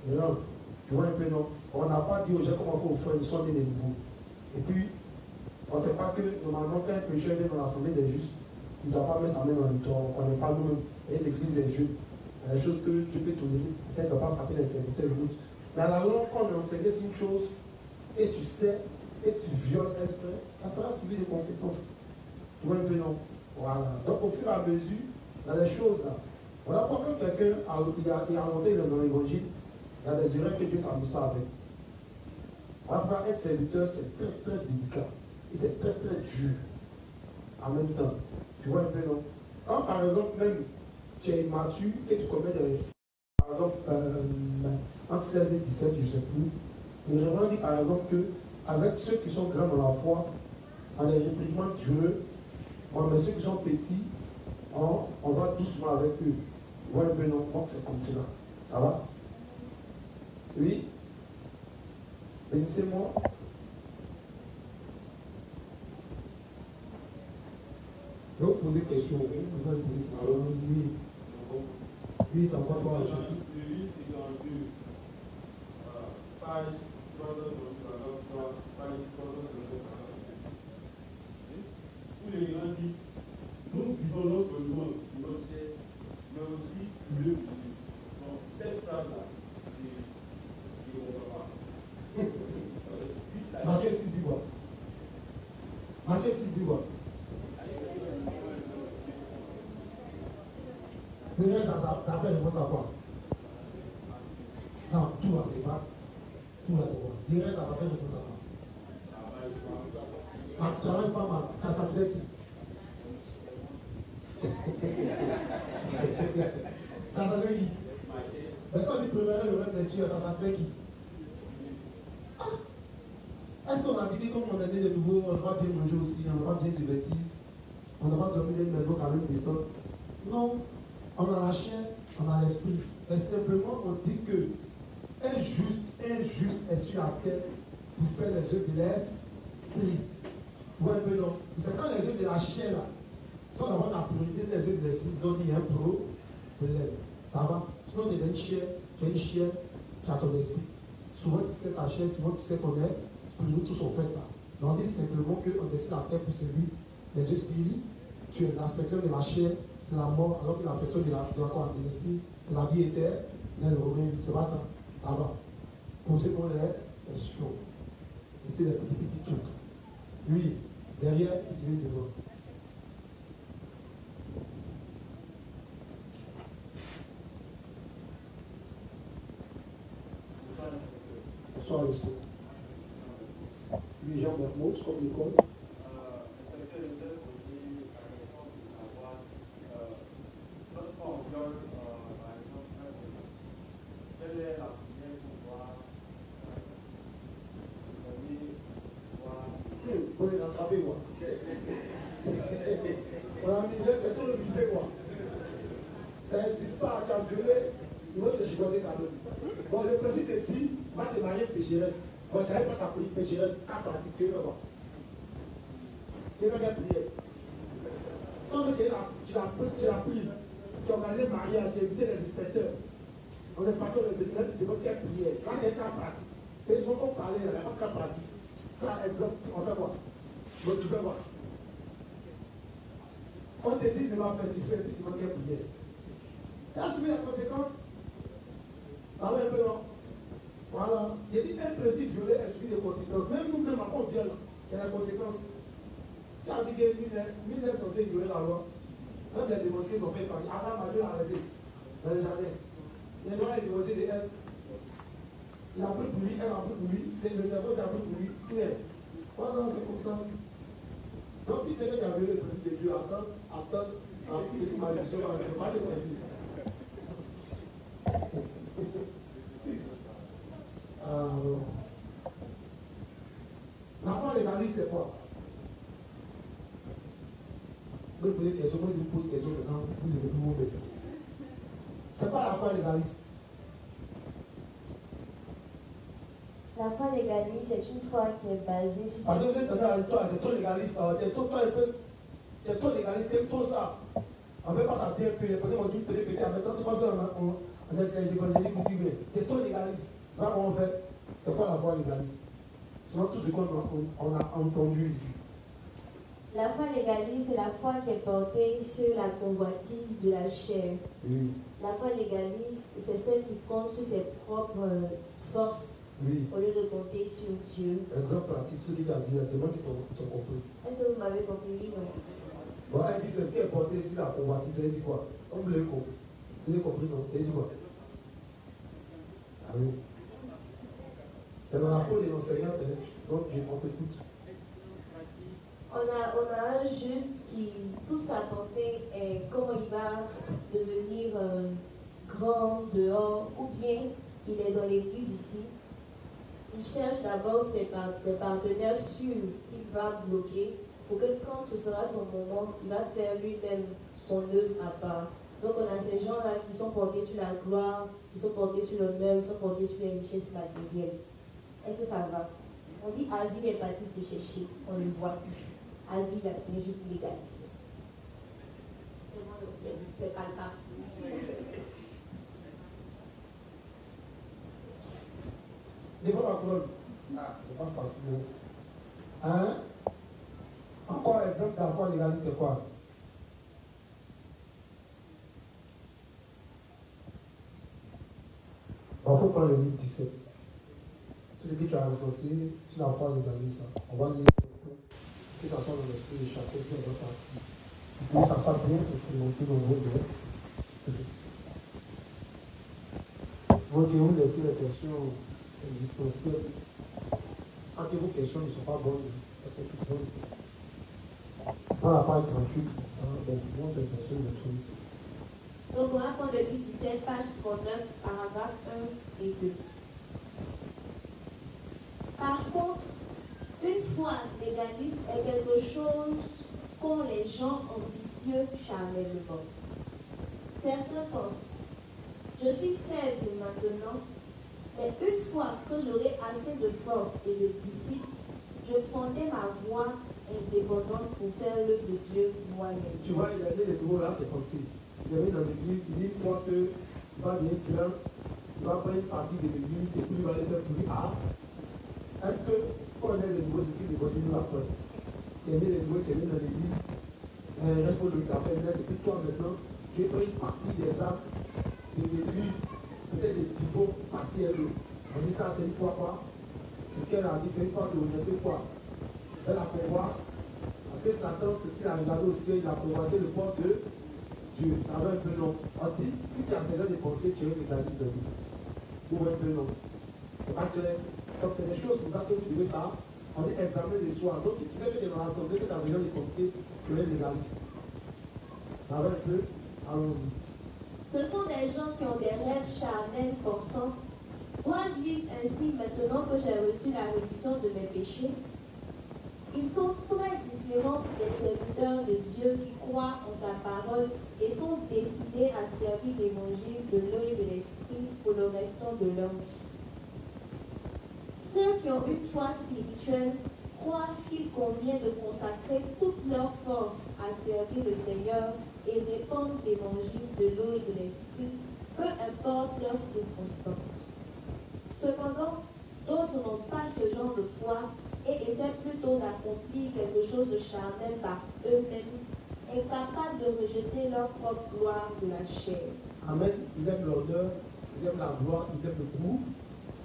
Non. Tu vois un peu, non? On n'a pas dit aux gens comment il faut faire, ils sont des nouveaux. Et puis, on ne sait pas que normalement, quand un pécheur vient dans l'assemblée des justes, il ne doit pas mettre sa main dans le temps. On ne connaît pas nous-mêmes. Et l'église est jeune. Il y a des choses que Dieu peut tourner. Peut-être qu'il ne va pas frapper les serviteurs et l'autre. Mais à la longue, quand on est enseigné sur une chose, et tu sais, et tu violes l'esprit, ça sera suivi de conséquences. Tu vois un peu, non? Voilà. Donc, au fur et à mesure, il y a des choses là. Voilà pourquoi quand quelqu'un a inventé dans l'évangile, il y a des erreurs que Dieu ne s'amuse pas avec. Voilà pourquoi être serviteur, c'est très très délicat. Et c'est très très dur. En même temps. Tu vois un peu, non? Quand par exemple, même tu es immature et tu commets des. Par exemple, entre 16 et 17, je ne sais plus. Le Révérend dit par exemple que avec ceux qui sont grands dans la foi, on les réprimande Dieu, mais ceux qui sont petits, on va doucement avec eux. Tu vois un peu, non? Donc c'est comme cela. Ça va? Oui? Bénissez-moi. Donc, poser des questions. Vous allez poser des questions. Oui. Oui, ça va pas ajouter. Oui, c'est dans deux. Page 333, page 333. Où les gens disent, nous vivons non seulement notre chair, mais aussi le Dieu. Donc, cette phrase-là, je ne comprends pas. Matthieu 6 dit quoi? Matthieu 6 dit quoi? Le reste, ça appelle le mot savoir. Non, tout là, c'est pas. Tout là, c'est quoi? Le reste, ça appelle le mot savoir. Travaille pas mal, ça s'appelle qui? Ça s'appelle qui? Mais quand il préparait le reste des cieux, ça s'appelle qui? Est-ce qu'on a dit que comme on est né de nouveau, on va bien manger aussi, on va bien se vêtir, on ne va pas dormir dans une maison quand même descendre? Non, on a la chair, on a l'esprit. Et simplement, on dit que un juste est sur la terre pour faire les œuvres de l'esprit. Ouais, mais non. C'est quand les œuvres de la chair là sont d'avoir la priorité, c'est les œuvres de l'esprit, ils ont dit il y a un problème. Ça va? Sinon, tu es une chair, tu as ton esprit. Souvent, tu sais ta chair, souvent, tu sais ton être. Nous tous on fait ça. Mais on dit simplement qu'on décide la terre pour celui des yeux spirituels. L'aspect de la chair, c'est la mort, alors que la personne de l'esprit, c'est la vie éternelle. C'est pas ça. Ça va. Pour ce qu'on est chaud. Et c'est les petits trucs. Oui, derrière, il vient devant. Bonsoir, le Seigneur. Oui, Jean Mermoz, comme l'école. Vous pouvez rattraper quoi? On a mis tout le lycée quoi? Ça n'insiste pas, tu as violé, il va te chicoter quand même. Bon, le principe te dit, va te marier pécheresse. Bon, tu n'arrives pas à t'appeler pécheresse, qu'à pratiquer là-bas. Tu vas faire prière. Quand tu l'as prise, tu as organisé le mariage, tu as invité les inspecteurs. On est parti au président, tu demandes quelle prière. Là, c'est qu'à pratique. Et je veux qu'on parle, il n'y a pas qu'à pratique. Ça, exemple, on fait quoi? Donc, tu fais quoi? On te dit de la faire, tu fais, puis tu demandes quelle prière. Tu as suivi la conséquence? Ça va un peu, non? Voilà. Il dit un principe violé est suivi des conséquences. Même nous-mêmes, quand on viole, il y a des conséquences. Qui a dit que nul n'est censé violer la loi. Même les dénoncés sont fait par Adam a dû l'arrêter dans le jardin. Les gens ont dénoncé de elle. Il a pris pour lui, elle a pris pour lui, c'est le cerveau s'est pris pour lui, tout est. Voilà, c'est comme ça. Donc si quelqu'un qui a violé le principe de Dieu, attends, une malédiction, il ne pas le principe. La foi légaliste, c'est quoi? Vous pouvez poser des questions, moi je vous pose des questions maintenant, vous devez tout le monde. C'est pas la foi légaliste. La foi légaliste, c'est une foi qui est basée sur... Parce que vous êtes dans toi, tu es trop légaliste, tu es trop légaliste, tu aimes trop ça. On ne fait pas ça bien peu, peut-être on dit peut-être, maintenant tu passes en évangélique ici, mais tu es trop légaliste. Là, on fait, c'est quoi la foi légaliste? Sinon tout ce qu'on a entendu ici. La foi légaliste, c'est la foi qui est portée sur la convoitise de la chair. Oui. La foi légaliste, c'est celle qui compte sur ses propres forces. Oui. Au lieu de compter sur Dieu. Exemple pratique, ce qu'il t'a dit, demande si tu as compris. Est-ce que vous m'avez compris? Oui, non. Bon, elle dit, c'est ce qui est porté ici, la convoitise, ça dit quoi? On vous l'avez compris. Vous avez compris, non? Ça dit quoi? Ah oui. C'est dans la peau des enseignants, donc on t'écoute. On a un juste qui, toute sa pensée est comment il va devenir grand dehors, ou bien il est dans l'église ici. Il cherche d'abord des partenaires sûrs qu'il va bloquer pour que quand ce sera son moment, il va faire lui-même son œuvre à part. Donc on a ces gens-là qui sont portés sur la gloire, qui sont portés sur l'honneur, qui sont portés sur les richesses matérielles. Est-ce que ça va? On dit Avi est parti se chercher, on ne le voit plus. Avi là, c'est juste légaliste. C'est pas le cas. Des fois, la colonne, c'est pas facile. Hein? Encore exemple de la foi légaliste, c'est quoi? Il faut prendre le livre 17. Tout ce que tu as recensé sur la foi légaliste, on va lire que ça soit dans l'esprit de chacun qui est dans partie. Que ça soit bien expérimenté dans vos œuvres. Donc, je vais vous laisser les questions existentielles. Quand vos questions ne sont pas bonnes, c'est tout bon. Dans la page 38, donc, les questions de trucs. Donc, on va prendre le livre 17, page 39, paragraphe 1 et 2. Par contre, une foi légaliste est quelque chose qu'ont les gens ambitieux charnellement. Certains pensent, je suis faible maintenant, mais une fois que j'aurai assez de force et de disciples, je prendrai ma voie indépendante pour faire l'œuvre de Dieu moi-même. Tu vois, il a dit les mots là, c'est facile. Il est dans l'église, il dit une fois qu'il va devenir grand, il va prendre une partie de l'église et puis il va le faire pour lui. Ah, est-ce que quand on est des nouveaux, c'est ce qu'il évolue nous après? Il y a des nouveaux qui viennent dans l'église, reste pour le café net, et puis toi maintenant, tu prends une partie des âmes de l'église, peut-être des niveaux, partie et l'autre. On dit ça, c'est une fois quoi? C'est ce qu'elle a dit, c'est une fois que vous mettez quoi? Elle a prévoir, parce que Satan, c'est ce qu'il a regardé au ciel, il a prévoité le poste de Dieu. Ça va un peu long. On dit, si tu as ce genre de pensée, tu es légaliste de l'église. Ou un peu long. C'est pas clair. Donc c'est des choses pour ça que vous devez ça. On dit examen de soi. Donc si tu sais que tu es dans l'assemblée, que tu as ce genre de pensée, tu es légaliste. Ça va un peu, allons-y. Ce sont des gens qui ont des rêves charnels pensant, dois-je vivre ainsi maintenant que j'ai reçu la rémission de mes péchés? Ils sont très différents des serviteurs de Dieu qui croient en sa parole et sont décidés à servir l'évangile de l'eau et de l'esprit pour le restant de leur vie. Ceux qui ont une foi spirituelle croient qu'il convient de consacrer toute leur force à servir le Seigneur et répandre l'évangile de l'eau et de l'esprit, peu importe leurs circonstances. Cependant, d'autres n'ont pas ce genre de foi et essaient plutôt d'accomplir quelque chose de charnel par eux-mêmes, incapables de rejeter leur propre gloire de la chair. Amen. Il aime l'honneur, il aime la gloire, il aime le goût.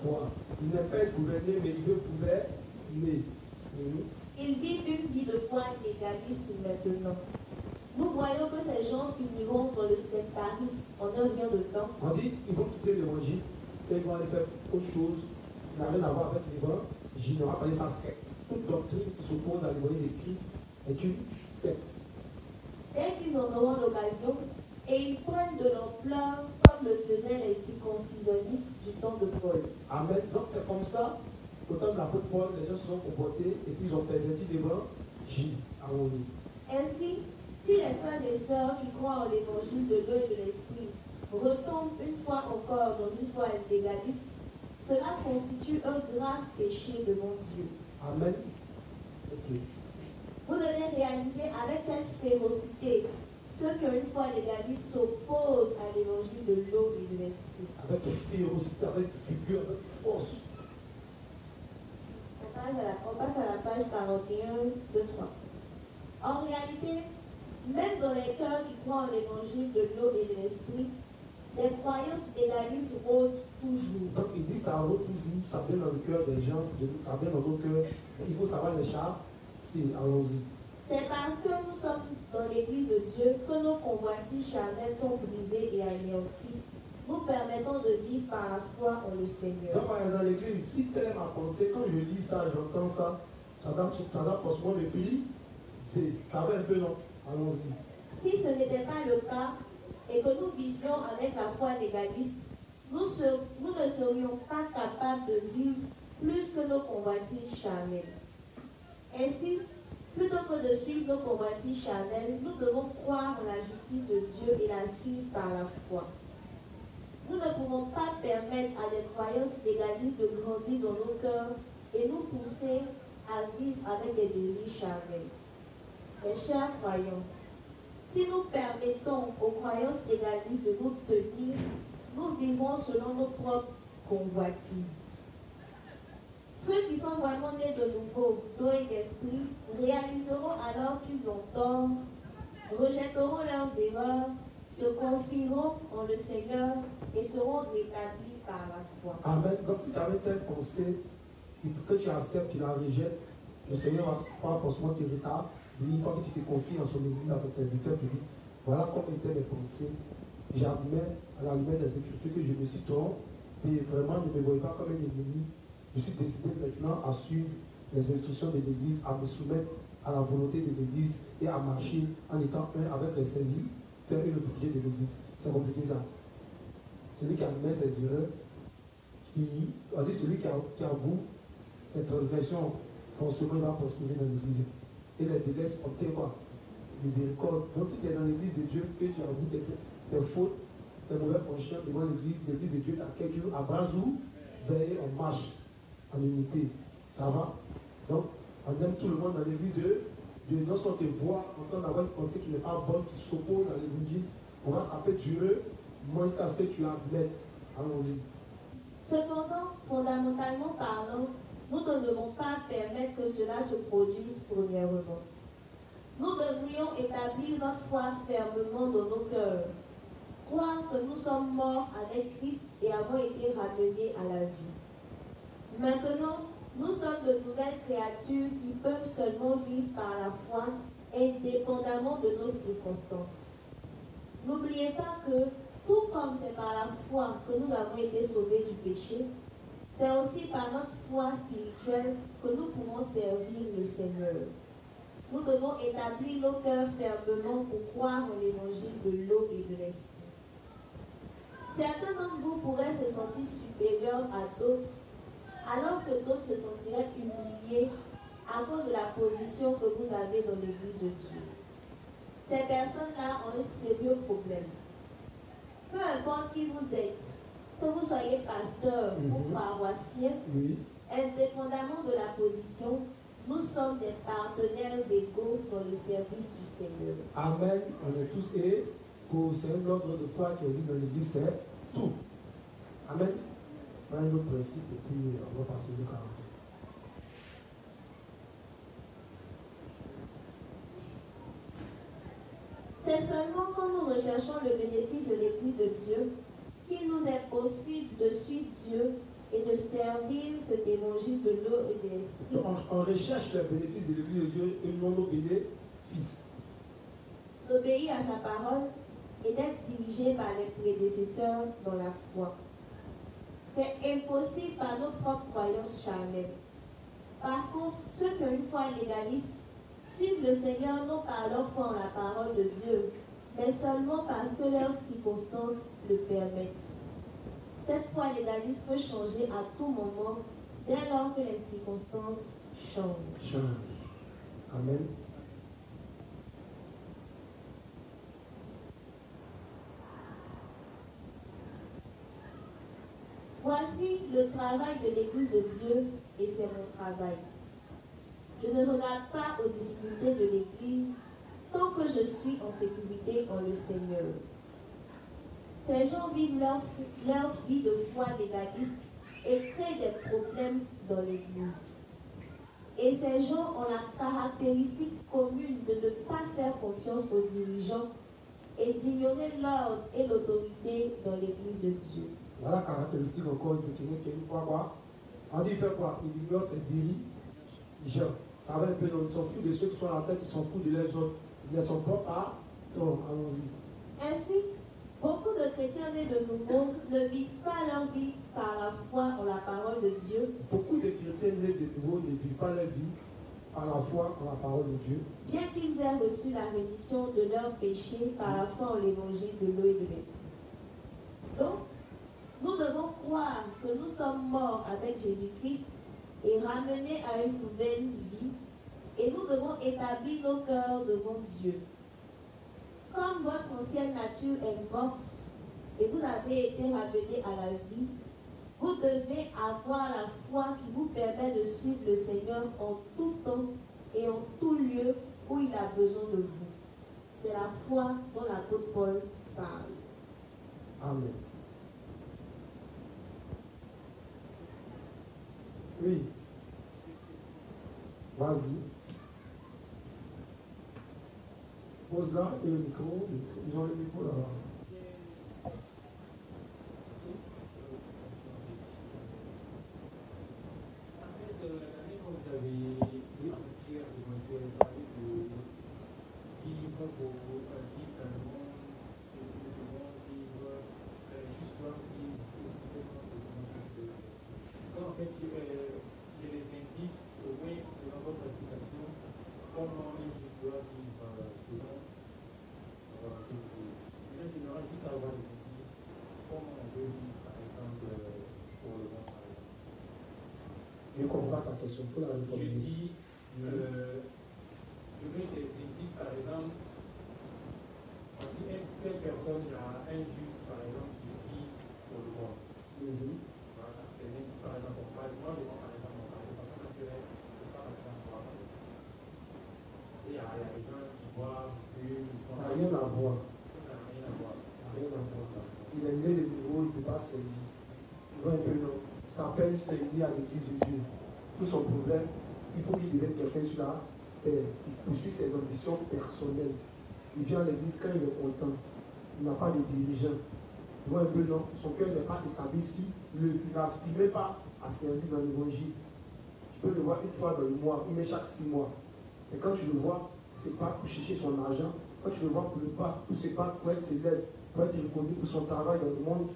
foi. Il n'est pas gouverné, mais il veut gouverner. Ils vivent une vie de foi légaliste maintenant. Nous voyons que ces gens finiront dans le sectarisme en un rien de temps. On dit ils vont quitter l'évangile et ils vont aller faire autre chose. Il n'a rien à voir avec l'évangile. On va parler ça secte. Toute doctrine qui s'oppose à l'évangile de Christ est une secte. Dès qu'ils en auront l'occasion, et ils prennent de l'ampleur comme le faisaient les circoncisionnistes du temps de Paul. Amen. Donc c'est comme ça, au temps de l'apôtre Paul, les gens se sont comportés et puis ils ont perverti l'évangile. Allons-y. Ainsi, si les frères et sœurs qui croient en l'évangile de l'eau et de l'esprit retombent une fois encore dans une foi légaliste, cela constitue un grave péché devant Dieu. Amen. Ok. Vous devez réaliser avec quelle férocité ceux qui ont une foi légaliste s'opposent à l'évangile de l'eau et de l'esprit. Avec férocité, avec vigueur, avec force. On passe à la page 41, 2, 3. En réalité, même dans les cœurs qui croient en l'évangile de l'eau et de l'esprit, les croyances légalistes rôdent toujours. Donc il dit ça rôde toujours, ça vient dans le cœur des gens, ça vient dans nos cœurs. Il faut savoir les chars. Si, allons-y. C'est parce que nous sommes dans l'église de Dieu que nos convoitises charnelles sont brisées et anéanties, nous permettant de vivre par la foi en le Seigneur. Donc dans l'église, si telle est ma pensée, quand je lis ça, j'entends ça, ça doit forcément me briser. Ça va un peu long. Allons-y. Si ce n'était pas le cas, et que nous vivions avec la foi légaliste, nous ne serions pas capables de vivre plus que nos convoitises charnelles. Ainsi, plutôt que de suivre nos convoitises charnelles, nous devons croire en la justice de Dieu et la suivre par la foi. Nous ne pouvons pas permettre à des croyances légalistes de grandir dans nos cœurs et nous pousser à vivre avec des désirs charnels. Mes chers croyants, si nous permettons aux croyances légalistes de nous tenir, nous vivrons selon nos propres convoitises. Ceux qui sont vraiment nés de nouveau, d'eau et d'esprit, réaliseront alors qu'ils ont tort, rejetteront leurs erreurs, se confieront en le Seigneur et seront rétablis par la foi. Amen. Donc si tu avais telle pensée, il faut que tu acceptes, tu la rejettes, le Seigneur va pas forcément te rétablir. Une fois que tu te confies dans son église, dans ses serviteurs, tu dis, voilà comment étaient mes pensées. J'admets à la lumière des Écritures que je me suis trompé et vraiment ne me voyais pas comme un ennemi. Je suis décidé maintenant à suivre les instructions de l'Église, à me soumettre à la volonté de l'Église et à marcher en étant un avec les serviteurs et le budget de l'Église. C'est compliqué ça. Celui qui admet ses erreurs, on dit celui qui avoue ses transgressions, forcément il va prospérer dans l'Église. Et les délaisse en témoin. Miséricorde. Donc si tu es dans l'Église de Dieu, que tu avoues tes fautes, tes mauvais penchants devant l'Église de Dieu t'accueille à bras ouverts, on marche en unité. Ça va? Donc, on aime tout le monde dans l'église de Dieu. Non seulement te voir, entendre avoir une pensée qui n'est pas bonne, qui s'oppose à l'évangile, on va taper dureux, moins jusqu'à ce que tu admettes. Allons-y. Cependant, fondamentalement parlant, nous ne devons pas permettre que cela se produise premièrement. Nous devrions établir notre foi fermement dans nos cœurs, croire que nous sommes morts avec Christ et avons été ramenés à la vie. Maintenant, nous sommes de nouvelles créatures qui peuvent seulement vivre par la foi, indépendamment de nos circonstances. N'oubliez pas que, tout comme c'est par la foi que nous avons été sauvés du péché, c'est aussi par notre foi spirituelle que nous pouvons servir le Seigneur. Nous devons établir nos cœurs fermement pour croire en l'évangile de l'eau et de l'esprit. Certains d'entre vous pourraient se sentir supérieurs à d'autres, alors que d'autres se sentiraient humiliés à cause de la position que vous avez dans l'Église de Dieu. Ces personnes-là ont un sérieux problème. Peu importe qui vous êtes, que vous soyez pasteur ou paroissien, indépendamment de la position, nous sommes des partenaires égaux dans le service du Seigneur. Amen. On est tous égaux. C'est un ordre de foi qui existe dans l'Église, c'est tout. Amen. On a un autre principe et puis on va passer au 40. C'est seulement quand nous recherchons le bénéfice de l'Église de Dieu qu'il nous est possible de suivre Dieu et de servir cet évangile de l'eau et de l'esprit. Donc, on recherche les bénéfices de l'Église de Dieu et non nos bénéfices. D'obéir à sa parole et d'être dirigé par les prédécesseurs dans la foi. C'est impossible par nos propres croyances charnelles. Par contre, ceux qui ont une foi légaliste suivent le Seigneur non par leur foi en la parole de Dieu, mais seulement parce que leurs circonstances le permettent. Cette foi légaliste peut changer à tout moment dès lors que les circonstances changent. Amen. Voici le travail de l'Église de Dieu et c'est mon travail. Je ne regarde pas aux difficultés de l'Église tant que je suis en sécurité en le Seigneur. Ces gens vivent leur vie de foi légaliste et créent des problèmes dans l'Église. Et ces gens ont la caractéristique commune de ne pas faire confiance aux dirigeants et d'ignorer l'ordre et l'autorité dans l'Église de Dieu. Voilà la caractéristique encore de quelqu'un qui ne croit pas. On dit il fait quoi? Il ignore ses dirigeants. Ça va un peu, ils s'en foutent de ceux qui sont à la tête, ils s'en foutent de les autres. Ils ne sont pas patrons. Allons-y. Ainsi, beaucoup de chrétiens nés de nouveau ne vivent pas leur vie par la foi en la parole de Dieu. Beaucoup de chrétiens nés de nouveau ne vivent pas leur vie par la foi en la parole de Dieu. Bien qu'ils aient reçu la rémission de leurs péchés par la foi en l'évangile de l'eau et de l'esprit. Donc, nous devons croire que nous sommes morts avec Jésus-Christ et ramenés à une nouvelle vie, et nous devons établir nos cœurs devant Dieu. Comme votre ancienne nature est morte et vous avez été ramenés à la vie, vous devez avoir la foi qui vous permet de suivre le Seigneur en tout temps et en tout lieu où il a besoin de vous. C'est la foi dont l'apôtre Paul parle. Amen. Oui. Vas-y. Pose là et le micro. Ils ont le micro là-bas. Je ne comprends pas ta question. Faut la répondre. Je dis, je mets des indices, par exemple, on dit telle personne, il y a un juge, par exemple, qui vit pour le monde. Voilà, c'est un indice, par exemple, moi je vois par exemple, on parle de façon naturelle, je ne sais pas par exemple, et il y a des gens qui voient, Ça n'a rien à voir. Ça n'a rien à voir. Rien à voir. Il est né de nouveau, il ne peut pas servir. Tu vois un peu, non? Ça s'appelle servir à l'église de Dieu. Tout son problème, il faut qu'il devienne quelqu'un sur la terre. Il poursuit ses ambitions personnelles. Il vient à l'église quand il est content. Il n'a pas de dirigeant. Tu vois un peu, non? Son cœur n'est pas établi ici. Il n'aspire même pas à servir dans l'évangile. Tu peux le voir une fois dans le mois, il met chaque 6 mois. Et quand tu le vois, c'est pas pour chercher son argent. Quand tu le vois pour le pas, pour se battre, pour être célèbre, pour être reconnu pour son travail dans le monde,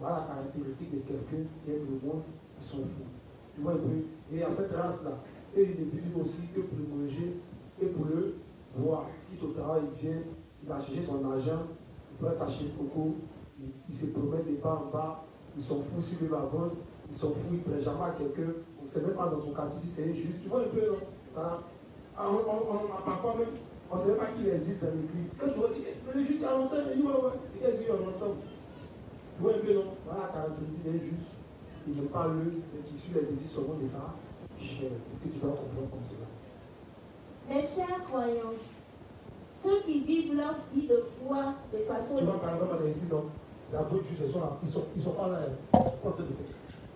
voilà la caractéristique de quelqu'un qui aime le monde, qui s'en fout. Tu vois un peu? Et à cette race-là, eux, ils ne vivent aussi que pour le manger et pour le voir. Quitte au travail, il vient, il va chercher son argent, il prend sa chaîne coco, il se promène des bas en bas, il s'en fout sur les vacances, il s'en fout, il ne prend jamais à quelqu'un, on ne sait même pas dans son quartier si c'est juste. Tu vois un peu, non? Ça, parfois même, on ne sait même pas qu'il existe dans l'église. Quand tu vois, il est juste il y a longtemps, il dit, ouais, qu'est-ce qu'ils ont ensemble? Tu vois un peu, non? Voilà la caractéristique d'un juste. Il ne parle qui suit les désirs seulement de ça. C'est ce que tu dois comprendre comme cela. Mes chers croyants, ceux qui vivent leur vie de foi de façon... Tu vois, par exemple, ici, non? La d'autres juges, ils sont pas là, ils sont pas en train de faire quelque chose.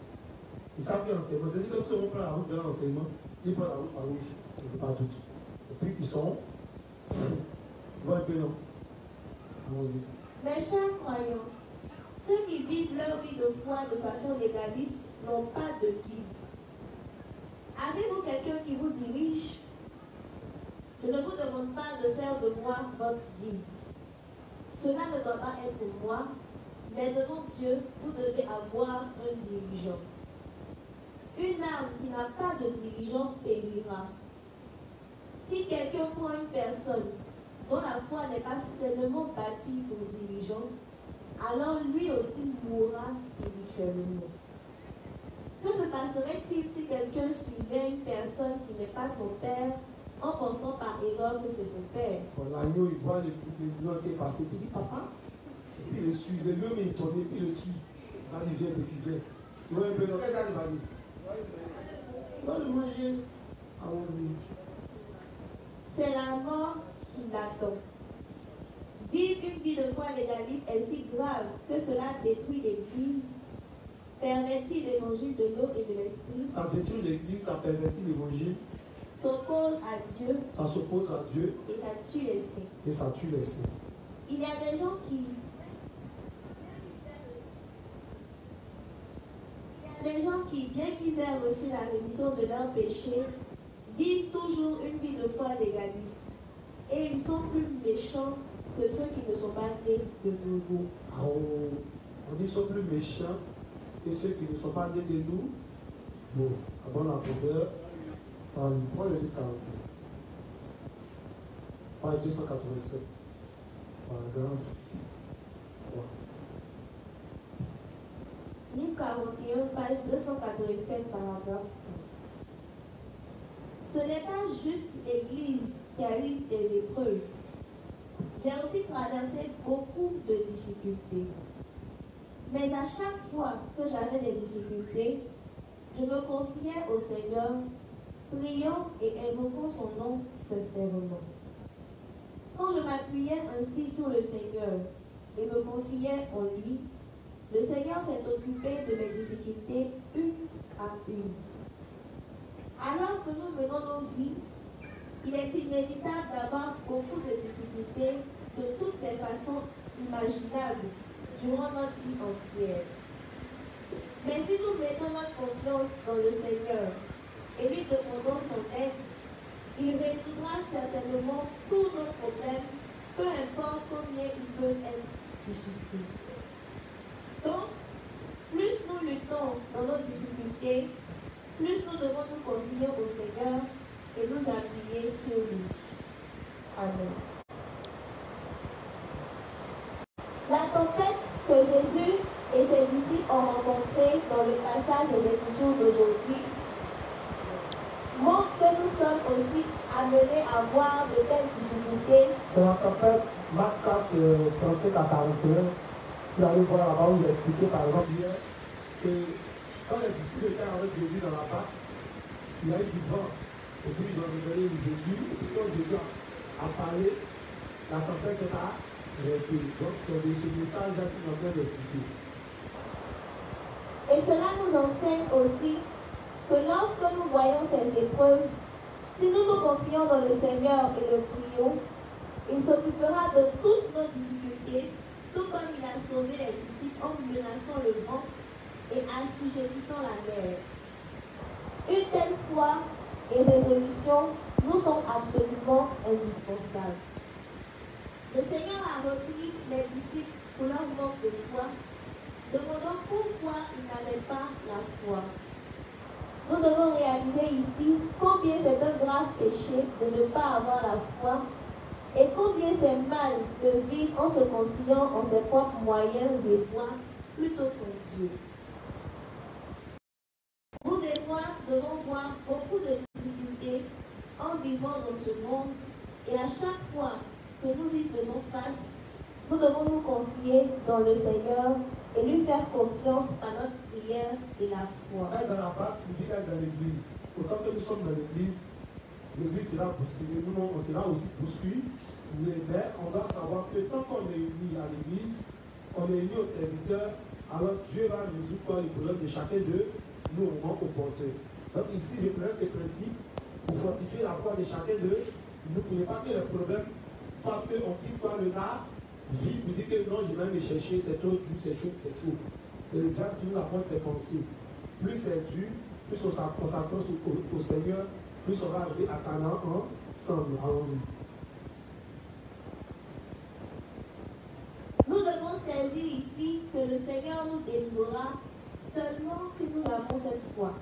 Ils savent bien l'enseignement. C'est-à-dire que quand tout le monde prend la route de l'enseignement, ils prennent la route par gauche, pas d'autres. Et puis ils sont fous. Tu vois un peu, non? Allons-y. Mes chers croyants, ceux qui vivent leur vie de foi de façon légaliste n'ont pas de guide. Avez-vous quelqu'un qui vous dirige? Je ne vous demande pas de faire de moi votre guide. Cela ne doit pas être moi, mais devant Dieu, vous devez avoir un dirigeant. Une âme qui n'a pas de dirigeant périra. Si quelqu'un prend une personne dont la foi n'est pas seulement bâtie pour dirigeant, alors lui aussi mourra spirituellement. Que se passerait-il si quelqu'un suivait une personne qui n'est pas son père en pensant par erreur que c'est son père? L'agneau, il voit les lions qui est passé, puis il dit papa, et puis il le suit, le lion est étonné, puis il le suit. Là, il vient, petit vient. Il voit un peu, qu'est-ce qu'il va dire? Il va le manger. Allons-y. C'est la mort qui l'attend. Vivre une vie de foi légaliste est si grave que cela détruit l'Église, pervertit l'évangile de l'eau et de l'esprit. Ça détruit l'Église, ça pervertit l'évangile. S'oppose à Dieu. Ça s'oppose à Dieu. Et ça tue les saints. Et ça tue les saints. Il y a des gens qui... bien qu'ils aient reçu la rémission de leurs péchés, vivent toujours une vie de foi légaliste. Et ils sont plus méchants que ceux qui ne sont pas nés de nouveau. On dit qu'ils sont plus méchants que ceux qui ne sont pas nés de nous. Bon, avant la profondeur, ça lui prend le livre 41. Page 287. Paragraphe 3. Livre 41, page 287, paragraphe 1. Ce n'est pas juste l'Église qui a eu des épreuves. J'ai aussi traversé beaucoup de difficultés. Mais à chaque fois que j'avais des difficultés, je me confiais au Seigneur, priant et invoquant son nom sincèrement. Quand je m'appuyais ainsi sur le Seigneur et me confiais en lui, le Seigneur s'est occupé de mes difficultés une à une. Alors que nous menons nos vies, il est inévitable d'avoir beaucoup de difficultés de toutes les façons imaginables durant notre vie entière. Mais si nous mettons notre confiance dans le Seigneur et lui demandons son aide, il résoudra certainement tous nos problèmes, peu importe combien ils peuvent être difficiles. Donc, plus nous luttons dans nos difficultés, plus nous devons nous confier au Seigneur et nous appuyer sur lui. Amen. La tempête que Jésus et ses disciples ont rencontrée dans le passage des Écritures d'aujourd'hui montre que nous sommes aussi amenés à voir de telles difficultés. C'est la tempête Marc 4, verset 41. Vous allez voir là-bas où il expliquait par exemple hier que quand les disciples étaient avec Jésus dans la barque, il y a eu du vent. Et puis ils ont réveillé Jésus. Et puis quand Jésus a parlé, la tempête s'est arrêtée. Donc c'est ce message-là qu'il est en train d'expliquer. Et cela nous enseigne aussi que lorsque nous voyons ces épreuves, si nous nous confions dans le Seigneur et le prions, il s'occupera de toutes nos difficultés, tout comme il a sauvé les disciples en menaçant le vent et assujettissant la mer. Une telle foi et résolution nous sont absolument indispensables. Le Seigneur a repris les disciples pour leur manque de foi, demandant pourquoi ils n'avaient pas la foi. Nous devons réaliser ici combien c'est un grave péché de ne pas avoir la foi et combien c'est mal de vivre en se confiant en ses propres moyens et voies plutôt qu'en Dieu. Vous et moi devons voir beaucoup de difficultés en vivant dans ce monde et à chaque fois que nous y faisons face, nous devons nous confier dans le Seigneur et lui faire confiance par notre prière et la foi. Être dans la barque signifie être dans l'église. Autant que nous sommes dans l'église sera poursuivie. Nous, on sera aussi poursuivis. Mais on doit savoir que tant qu'on est unis à l'église, on est unis aux serviteurs, alors Dieu va résoudre quoi le problème de chacun d'eux, nous on manque au porteur. Donc ici, je prends ces principes pour fortifier la foi de chacun d'eux. Ne voulez pas que les problèmes fassent qu'on quitte quoi le gars, vit, vous dit que non, je vais me chercher, c'est trop dur, c'est chaud, c'est chaud. C'est le diable qui nous apporte ses pensées. plus c'est dur, plus on s'accroche au Seigneur, plus on va arriver à Canaan ensemble. Allons-y. Nous devons saisir ici que le Seigneur nous délivrera seulement si nous avons cette foi.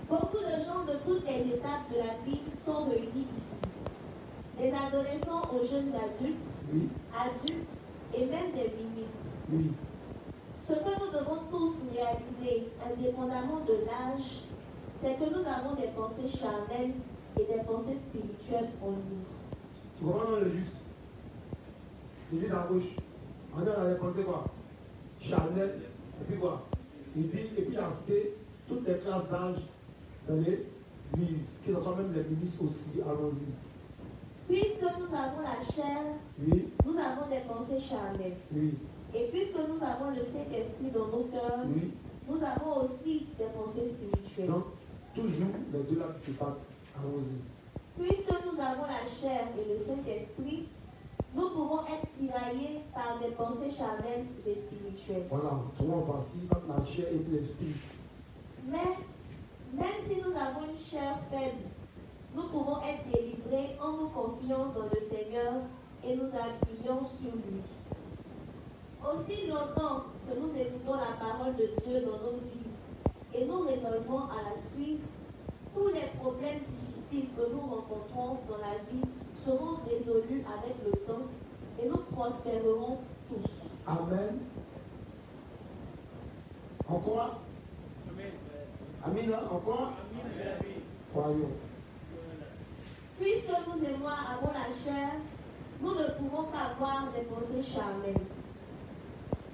Beaucoup de gens de toutes les étapes de la vie sont réunis ici. Des adolescents aux jeunes adultes, Oui. adultes et même des ministres. Oui. Ce que nous devons tous réaliser, indépendamment de l'âge, c'est que nous avons des pensées charnelles et des pensées spirituelles en nous. Tu comprends le juste? Il dit à gauche. On a les pensées quoi? Charnelles. Et puis quoi? Il dit, et puis il a cité toutes les classes d'âge dans l'église, qui sont même les ministres aussi. Allons-y. Puisque nous avons la chair, Oui. nous avons des pensées charnelles. Oui. Et puisque nous avons le Saint-Esprit dans nos cœurs, Oui. nous avons aussi des pensées spirituelles. Donc, toujours les deux là qui se battent. Allons-y. Puisque nous avons la chair et le Saint-Esprit, nous pouvons être tiraillés par des pensées charnelles et spirituelles. Voilà, souvent voici entre la chair et l'esprit. Mais, même si nous avons une chair faible, nous pouvons être délivrés en nous confiant dans le Seigneur et nous appuyons sur lui. Aussi longtemps que nous écoutons la parole de Dieu dans nos vies et nous résolvons à la suivre, tous les problèmes difficiles que nous rencontrons dans la vie seront résolus avec le temps et nous prospérerons tous. Amen. Encore? Amen. Encore? Croyons. Puisque nous et moi avons la chair, nous ne pouvons qu'avoir des pensées charnelles.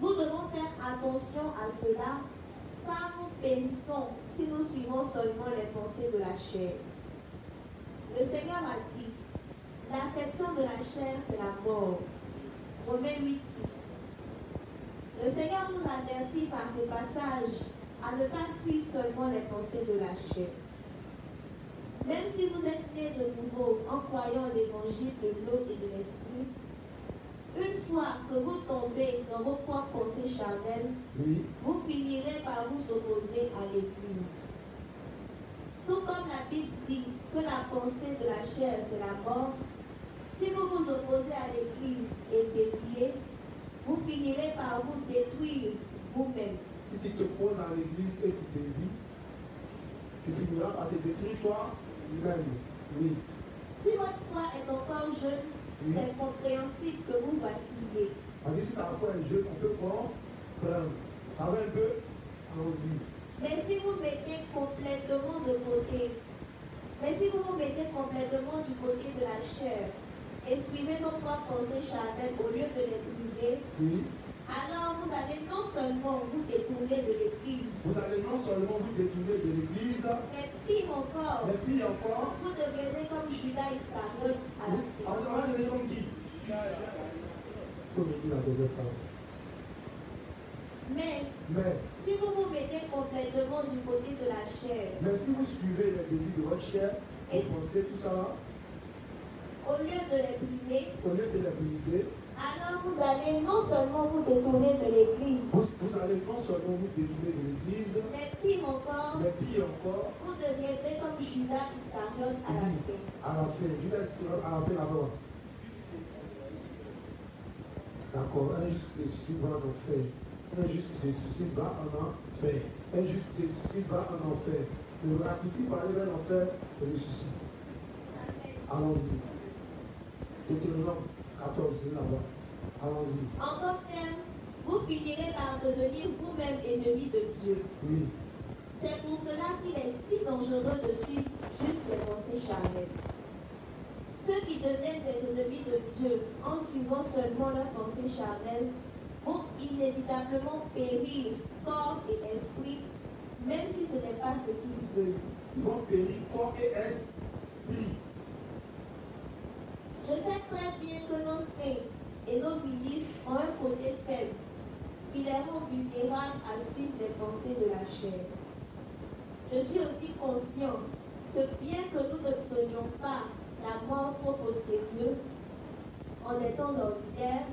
Nous devons faire attention à cela, car nous périssons si nous suivons seulement les pensées de la chair. Le Seigneur a dit, l'affection de la chair, c'est la mort. Romains 8:6. Le Seigneur nous avertit par ce passage à ne pas suivre seulement les pensées de la chair. Même si vous êtes nés de nouveau en croyant l'évangile de l'eau et de l'esprit, une fois que vous tombez dans vos propres pensées charnelles, Oui. vous finirez par vous opposer à l'Église. Tout comme la Bible dit que la pensée de la chair, c'est la mort, si vous vous opposez à l'Église et déviez, vous finirez par vous détruire vous-même. Si tu te poses à l'église et tu dévis, tu finiras par te détruire toi-même. Oui. Si votre foi est encore jeune, Oui. c'est compréhensible que vous vacillez. On dit si ta foi est jeune, on peut comprendre. Ça va un peu? Allons-y. Mais si vous mettez complètement de côté, du côté de la chair et suivez vos propres pensées charnelles au lieu de les briser, Oui. alors vous allez non seulement vous détourner de l'Église, Vous allez non seulement vous détourner de l'église, mais pire encore, mais puis encore, vous devenez comme Judas Iscariote à la fin. on va devenir comme qui? Il faut me dire la dernière phrase. Mais Mais si vous vous mettez complètement du côté de la chair, si vous suivez les désirs de votre chair, vos pensées, tout ça, au lieu de les briser, au lieu de les briser, alors vous allez non seulement vous détourner de l'Église, vous allez non seulement vous détourner de l'église, mais pire encore, mais pire encore, vous deviendrez comme Judas Iscariote à la fin. à la fin, Judas Iscariote à la fin là-bas. D'accord, un juste qui se suicide va en enfer. Un juste qui se suicide va en enfer. Un juste qui se suicide va en enfer. Le raccourci pour aller vers l'enfer, c'est le suicide. Allons-y. Deutéronome 14, c'est là-bas. Allons-y. En d'autres termes, vous finirez par devenir vous-même ennemi de Dieu. Oui. C'est pour cela qu'il est si dangereux de suivre juste les pensées charnelles. Ceux qui deviennent des ennemis de Dieu en suivant seulement leurs pensées charnelles vont inévitablement périr corps et esprit, même si ce n'est pas ce qu'ils veulent. Ils vont périr corps et esprit. Je sais très bien que nos saints et nos ministres ont un côté faible qui les rend vulnérables à suivre les pensées de la chair. Je suis aussi conscient que bien que nous ne prenions pas la mort trop au sérieux en des temps ordinaires,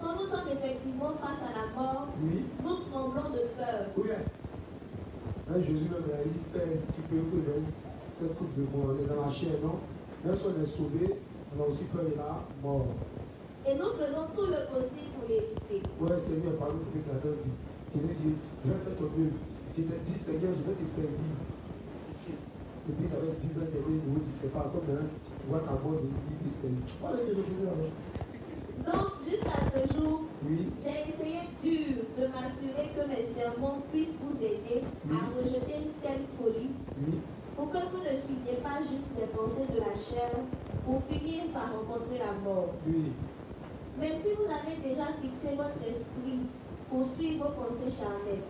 Quand nous sommes effectivement face à la mort, Oui. nous tremblons de peur. Oui. Là, Jésus me a dit, Père, si tu peux que cette coupe de mort, on est dans la chair, non? Même si on est sauvé, on a aussi peur de la mort. Et nous faisons tout le possible pour l'éviter. Ouais, Seigneur, par nous, il faut que tu as donné. Je vais dire, je vais faire ton œuvre. Je t'ai dit, Seigneur, je vais te servir. Et puis, ça fait 10 ans que tu ne sais pas. Comme maintenant, tu vois ta mort, il te servir. Voilà que je faisais là-bas. Donc, jusqu'à ce jour, Oui. j'ai essayé dur de m'assurer que mes sermons puissent vous aider à rejeter une telle folie, pour que vous ne suiviez pas juste les pensées de la chair pour finir par rencontrer la mort. Oui. Mais si vous avez déjà fixé votre esprit pour suivre vos pensées charnelles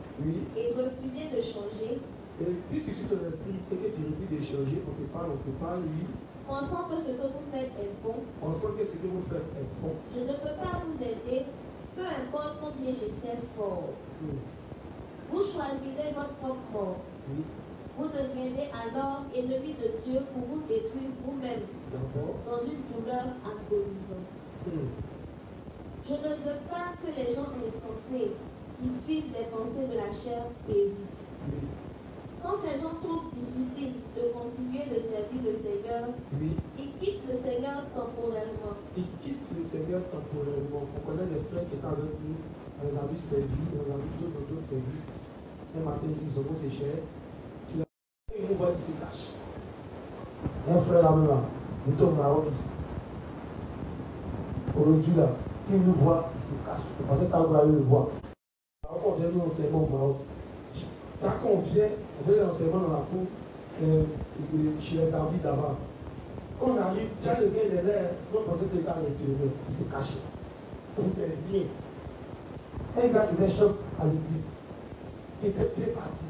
et refuser de changer, et si tu suis ton esprit et que tu refuses de changer, on te parle, oui. Pensant que ce que vous faites est bon, Pensant que ce que vous faites est bon, je ne peux pas vous aider, peu importe combien j'essaie fort. Vous choisirez votre propre mort. Vous deviendrez alors ennemi de Dieu pour vous détruire vous-même dans une douleur agonisante. Je ne veux pas que les gens insensés qui suivent les pensées de la chair périssent. Quand ces gens trouvent difficile de continuer de servir le Seigneur, ils quittent le Seigneur temporairement. Ils quittent le Seigneur temporairement. On connaît des frères qui étaient avec nous, on les a vus servir, on les a vus d'autres services. Un matin, ils disent, c'est cher. Ils nous voient, ils se cachent. Un frère là-même, là, il est au Maroc ici. Aujourd'hui, là, il nous voit, il se cache. Parce que quand vous allez le voir, on vient nous enseignement au Maroc. Quand on vient l'enseignement dans la cour, chez David d'avant. Quand on arrive, quand le gars est là, on pensait que l'état est l'intérieur, il se cachait. Pour des liens. Un gars qui était choc à l'église, il était bien parti.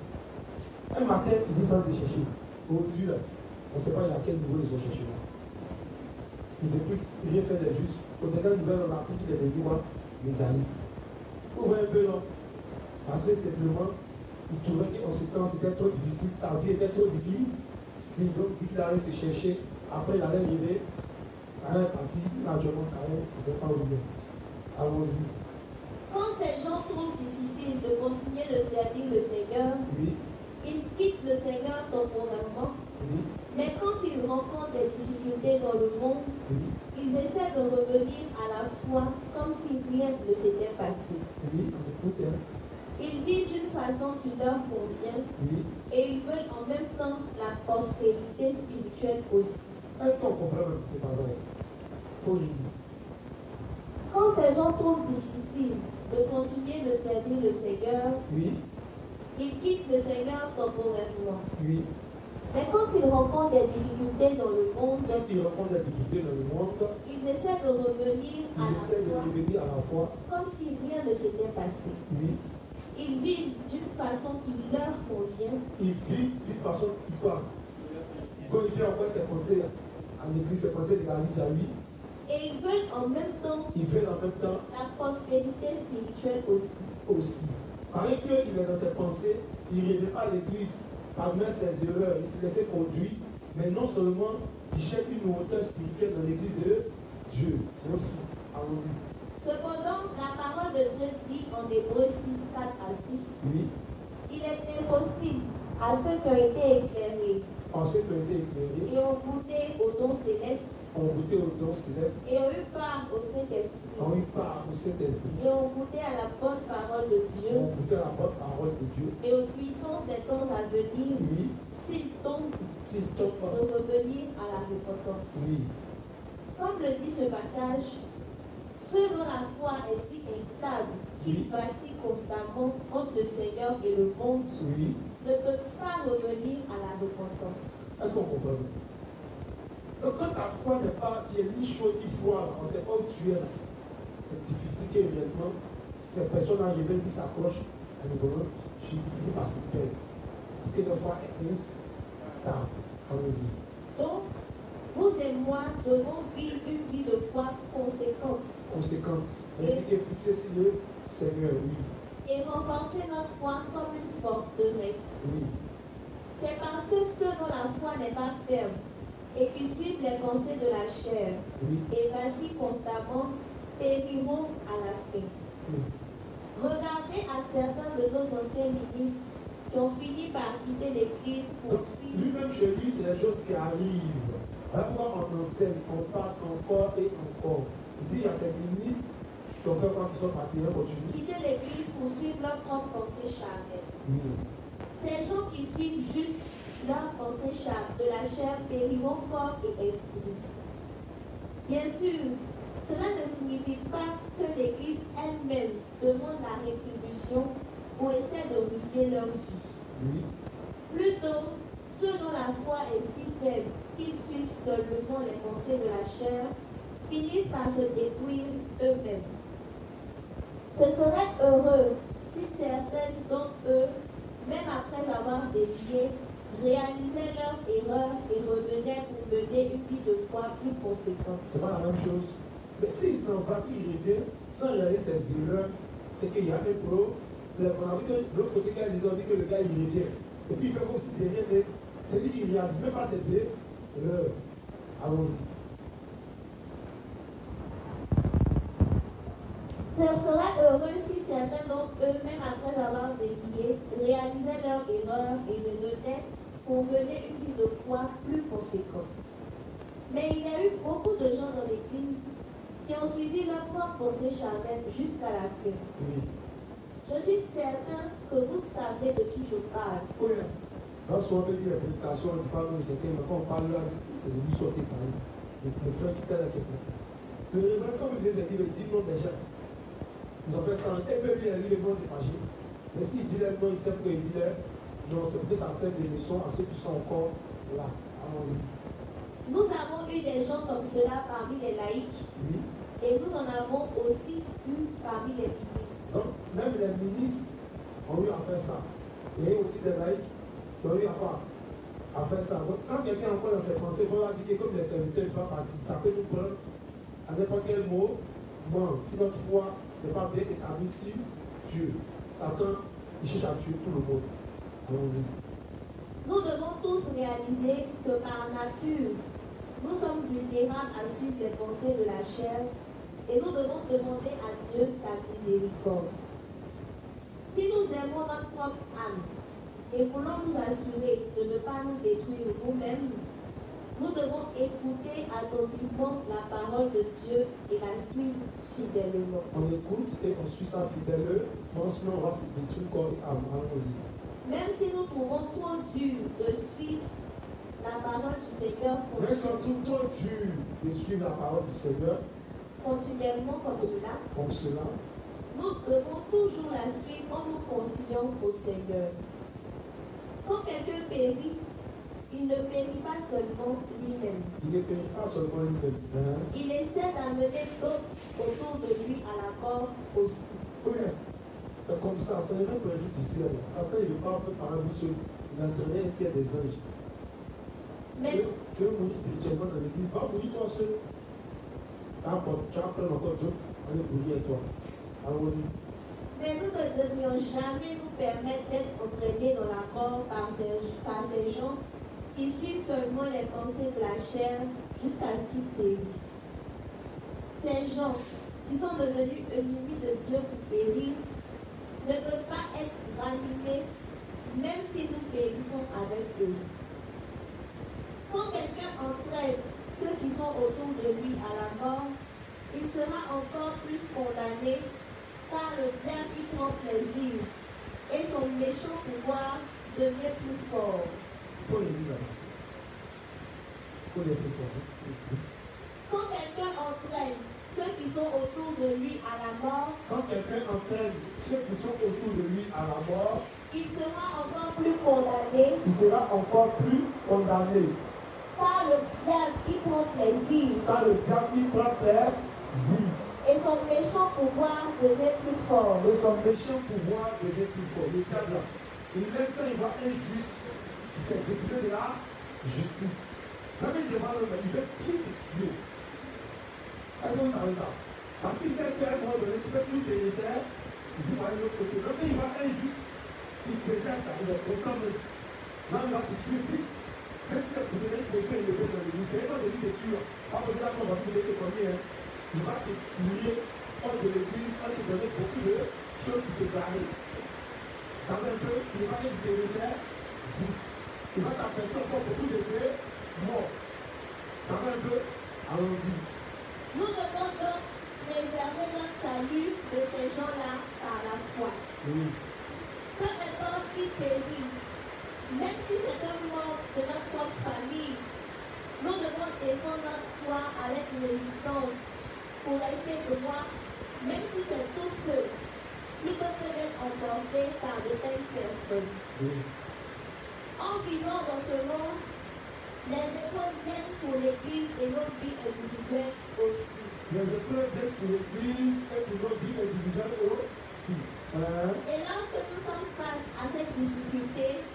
Un matin, il dit sans te chercher. Aujourd'hui, là, on ne sait pas à quel niveau ils ont cherché là. Il ne veut plus rien faire des justes. Au dernier nouvelle, on a appris qu'il est devenu légaliste. Vous voyez un peu, non? Parce que simplement, il trouvait qu'en ce temps, c'était trop difficile, sa vie était trop difficile. Donc, il allait se chercher. Après, il allait arriver. Carré est parti, naturellement, Carré, on ne sait pas où il est. Allons-y. Quand ces gens trouvent difficile de continuer de servir le Seigneur, ils quittent le Seigneur temporairement. Mais quand ils rencontrent des difficultés dans le monde, ils essaient de revenir à la foi comme si rien ne s'était passé. Ils vivent d'une façon qui leur convient et ils veulent en même temps la prospérité spirituelle aussi. C'est pas ça. Quand ces gens trouvent difficile de continuer de servir le Seigneur, ils quittent le Seigneur temporairement. Mais quand ils rencontrent des difficultés dans le monde, ils essaient de revenir à la foi comme si rien ne s'était passé. Ils vivent d'une façon qui leur convient. Ils vivent d'une façon qui parle. Quand il vient après ses pensées à l'église, ses pensées de la vie à lui. Et ils veulent en même temps la prospérité spirituelle aussi. Pareil qu'il est dans ses pensées, il ne revient pas à l'église, parmi ses erreurs, il se laissait conduire, mais non seulement il cherche une hauteur spirituelle dans l'église de Dieu. C'est fou. Allons-y. Cependant, la parole de Dieu dit en Hébreux 6, 4 à 6, il est impossible à ceux qui ont été éclairés et ont goûté au don céleste et ont eu part au Saint-Esprit et ont goûté à la bonne parole de Dieu et aux puissances des temps à venir s'ils tombent de revenir à la repentance. Comme le dit ce passage, ceux dont la foi est si instable qu'ils vacillent constamment entre le Seigneur et le monde ne peuvent pas revenir à la repentance. Est-ce qu'on comprend? Donc quand ta foi n'est pas, tu es ni chaud ni froid, on ne sait pas où tu es là. C'est difficile qu'évidemment, ces personnes arrivent qui s'approchent à niveau, je finis par se perdre. Parce que la foi est instable. Allons-y. Donc, vous et moi devons vivre une vie de foi conséquente. C'est-à-dire qu'il est fixé sur le Seigneur, et renforcer notre foi comme une forteresse. C'est parce que ceux dont la foi n'est pas ferme et qui suivent les pensées de la chair et vacillent constamment périront à la fin. Regardez à certains de nos anciens ministres qui ont fini par quitter l'Église pour suivre. Lui-même chez lui, c'est des choses qui arrivent. Voilà pourquoi on enseigne, on parle encore et encore. Il dit, il y a ces ministres qui ont fait quoi, qui sont partis, continue. Quitter l'Église pour suivre leur propre pensée charnelle. Ces gens qui suivent juste leur pensée charnelle de la chair périront corps et esprit. Bien sûr, cela ne signifie pas que l'Église elle-même demande la rétribution ou essaie de ruiner leur vie. Oui. Plutôt, ceux dont la foi est si faible qu'ils suivent seulement les pensées de la chair finissent par se détruire eux-mêmes. Ce serait heureux si certains d'entre eux, même après avoir dévié, réalisaient leur erreur et revenaient pour mener une vie de foi plus conséquente. C'est pas la même chose. Mais s'il s'en va, qu'il revient, sans réaliser ses erreurs, c'est qu'il y a un pro. On a vu que de l'autre côté, quand ils ont dit que le gars il revient, et puis il fait comme si de rien n'est. C'est-à-dire qu'il ne réalise même pas ses erreurs. Allons-y. Ce serait heureux si certains d'entre eux, même après avoir dévié, réalisaient leur erreur et revenaient pour mener une vie de foi plus conséquente. Mais il y a eu beaucoup de gens dans l'Église qui ont suivi leur propre pensée charnelle jusqu'à la fin. Oui. Je suis certain que vous savez de qui je parle. Oui. Quand on peut dire la prédication, on ne dit pas de quelqu'un, mais quand on parle là, c'est de lui sortir par là. Le frère qui t'a là quelqu'un. Le révérend, comme il les a dit, il dit non déjà. Ils ont fait quand un peu lui, il est bon, c'est pas gêné. Mais s'il dit les non, il sait pourquoi il dit les non, c'est que ça sert de leçon à ceux qui sont encore là. Allons-y. Nous avons eu des gens comme cela parmi les laïcs. Oui. Et nous en avons aussi eu parmi les ministres. Donc, même les ministres ont eu à faire ça. Il y a aussi des laïcs qui ont eu à faire ça. Donc, quand quelqu'un est encore dans ses pensées, il va dire que comme les serviteurs ne sont pas partis, ça peut nous prendre à n'importe quel mot. Bon, si notre foi n'est pas bien établie sur Dieu, Satan, il cherche à tuer tout le monde. Allons-y. Nous devons tous réaliser que par nature, nous sommes vulnérables à suivre les pensées de la chair et nous devons demander à Dieu sa miséricorde. Si nous aimons notre propre âme et voulons nous assurer de ne pas nous détruire nous-mêmes, nous devons écouter attentivement la parole de Dieu et la suivre fidèlement. On écoute et on suit ça fidèlement, sinon on va se détruire corps et âme. Allons-y. Même si nous trouvons trop dur de suivre la parole du Seigneur Mais surtout trop dur de suivre la parole du Seigneur continuellement comme cela, nous devons toujours la suivre en nous confiant au Seigneur. Quand quelqu'un périt, il ne périt pas seulement lui-même. Il ne périt pas seulement lui-même. Il essaie d'amener d'autres autour de lui à la mort aussi. Oui, c'est comme ça, c'est le même principe du ciel. Satan, il ne parle pas par un seul. Il entraînait un tiers des anges. Mais tu veux mourir spirituellement dans l'église, va mourir toi seul. Tu vas prendre encore d'autres, on est mourir avec toi. Allons-y. Mais nous ne devrions jamais nous permettre d'être entraînés dans la mort par ces gens qui suivent seulement les pensées de la chair jusqu'à ce qu'ils périssent. Ces gens qui sont devenus ennemis de Dieu pour périr ne peuvent pas être ranimés même si nous périssons avec eux. Quand quelqu'un entraîne ceux qui sont autour de lui à la mort, il sera encore plus condamné car le diable y prend plaisir et son méchant pouvoir devient plus fort. Il faut les lire là-bas. Il faut les plus fort. Quand quelqu'un entraîne ceux qui sont autour de lui à la mort, Quand quelqu'un entraîne ceux qui sont autour de lui à la mort, il sera encore plus condamné il sera encore plus condamné. car le diable y prend plaisir Car le diable y prend plaisir. et son méchant pouvoir devient plus fort. Et son méchant pouvoir devient plus fort. Le diable, là, il aime quand il va injuste, il s'est détourné de la justice. Quand il demande l'homme, il veut qui te tuer. Est-ce que vous savez ça? Parce qu'il sait qu'à un moment donné, tu peux tout délaisser, ici par l'autre côté. Quand il va injuste, il déserte, il est content même. Là, il va te tuer vite. Même si c'est pour donner une pression, il le fait dans l'église. Mais quand il te tue, pas poser la main, on va te donner tes premiers. il va te tirer hors de l'église, ça va te donner beaucoup de choses pour te garder. Ça va un peu, il va te laisser 10. Il va t'affecter encore beaucoup de morts. Ça va un peu, allons-y. Nous devons donc préserver notre salut de ces gens-là par la foi. Oui. Peu importe qui périt, même si c'est un membre de notre propre famille, nous devons défendre notre foi avec une résistance pour rester droit, même si c'est tous ceux plutôt que d'être emportés par de telles personnes. Oui. En vivant dans ce monde, les épreuves viennent pour l'Église et notre vie individuelle aussi. Les épreuves viennent pour l'Église et pour notre vie individuelle aussi. Et lorsque nous sommes face à cette difficulté,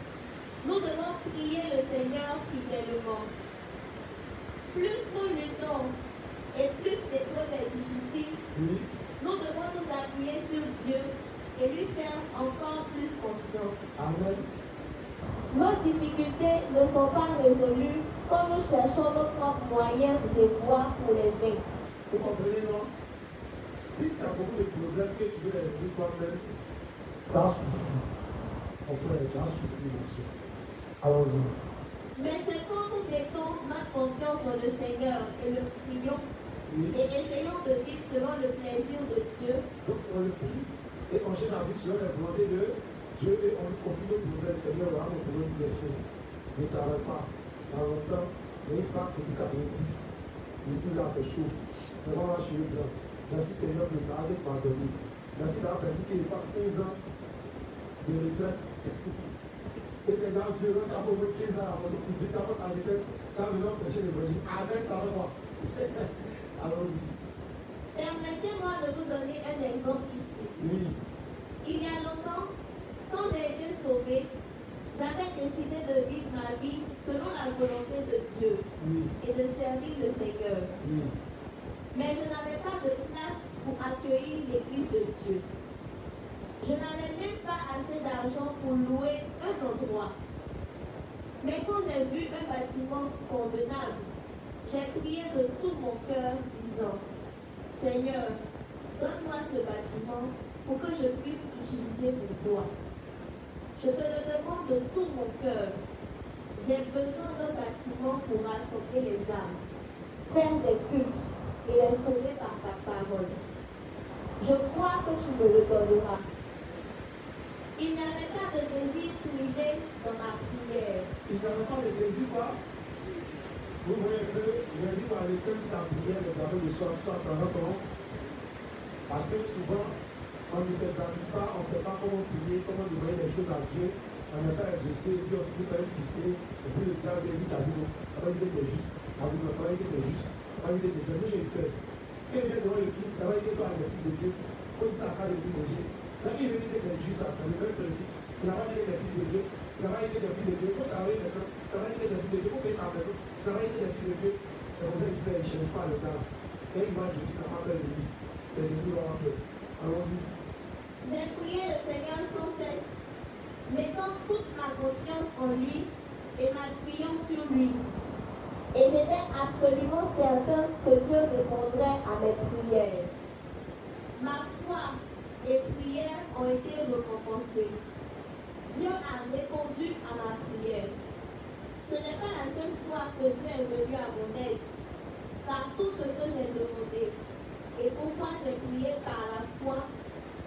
nous devons prier le Seigneur fidèlement. Plus nous luttons et plus l'épreuve est difficile, Oui. nous devons nous appuyer sur Dieu et lui faire encore plus confiance. Amen. Nos difficultés ne sont pas résolues quand nous cherchons nos propres moyens et voies pour les vaincre. Vous comprenez, non? Si tu as beaucoup de problèmes que tu veux les résoudre toi-même, tu as souffert. Mon frère, tu as souffert, monsieur. Allons-y. Mais c'est quand nous mettons notre confiance dans le Seigneur et le prions Oui. et essayons de vivre selon le plaisir de Dieu. Donc on le prie et on cherche à vivre selon la volonté de Dieu et on lui confie nos problèmes. Seigneur, voilà mon problème de fait. Ne travaille pas. Dans longtemps, il y a une part depuis 90. Ici, là, c'est chaud. Vraiment, là, je suis blanc. Merci Seigneur de m'avoir pardonné. Merci d'avoir permis qu'il passe 15 ans de retraite. Et maintenant, vieux, tu as au moins 15 ans à la maison publique, tu as pas ta retraite, tu as besoin de prêcher l'évangile. Amen, t'as moi. Allons-y. Permettez-moi de vous donner un exemple ici. Oui. Il y a longtemps, quand j'ai été sauvée, j'avais décidé de vivre ma vie selon la volonté de Dieu Oui. et de servir le Seigneur. Oui. Mais je n'avais pas de place pour accueillir l'église de Dieu. Je n'avais même pas assez d'argent pour louer un endroit. Mais quand j'ai vu un bâtiment convenable, j'ai prié de tout mon cœur, disant, Seigneur, donne-moi ce bâtiment pour que je puisse l'utiliser pour toi. Je te le demande de tout mon cœur. J'ai besoin d'un bâtiment pour rassembler les âmes, faire des cultes et les sauver par ta parole. Je crois que tu me le donneras. Il n'y avait pas de désir privé dans ma prière. Il n'y avait pas de désir, quoi. Vous voyez un peu, il a dit par le thème, c'est la prière, les amis de soir, ça va comment? Parce que souvent, on ne s'examine pas, on ne sait pas comment prier, comment demander les choses à Dieu. On n'est pas exaucé, et puis on finit par être frustré. Et puis le diable dit, tu as vu, on va dire que tu es juste. On va dire que tu es juste. On va dire que c'est ce que j'ai fait. Quand il vient devant le Christ, on va dire que toi, les fils de Dieu, il faut dire ça à part de Dieu. Quand il veut dire que tu es juste, c'est le même principe. Tu n'as pas dit que tu es fils de Dieu. Tu n'as pas dit que tu es fils de Dieu. Il faut travailler maintenant. Tu n'as pas dit que tu es fils de Dieu. Il faut payer ta maison. Tu n'as pas dit que tu es fils de Dieu. C'est pour ça qu'il fait, il ne cherche pas le diable. Quand il voit Jésus, il n'a pas peur de lui. C'est de lui avoir peur. Allons-y. J'ai prié le Seigneur sans cesse, mettant toute ma confiance en lui et m'appuyant sur lui. Et j'étais absolument certain que Dieu répondrait à mes prières. Ma foi et prières ont été récompensées. Dieu a répondu à ma prière. Ce n'est pas la seule fois que Dieu est venu à mon aide, car tout ce que j'ai demandé et pourquoi j'ai prié par la foi,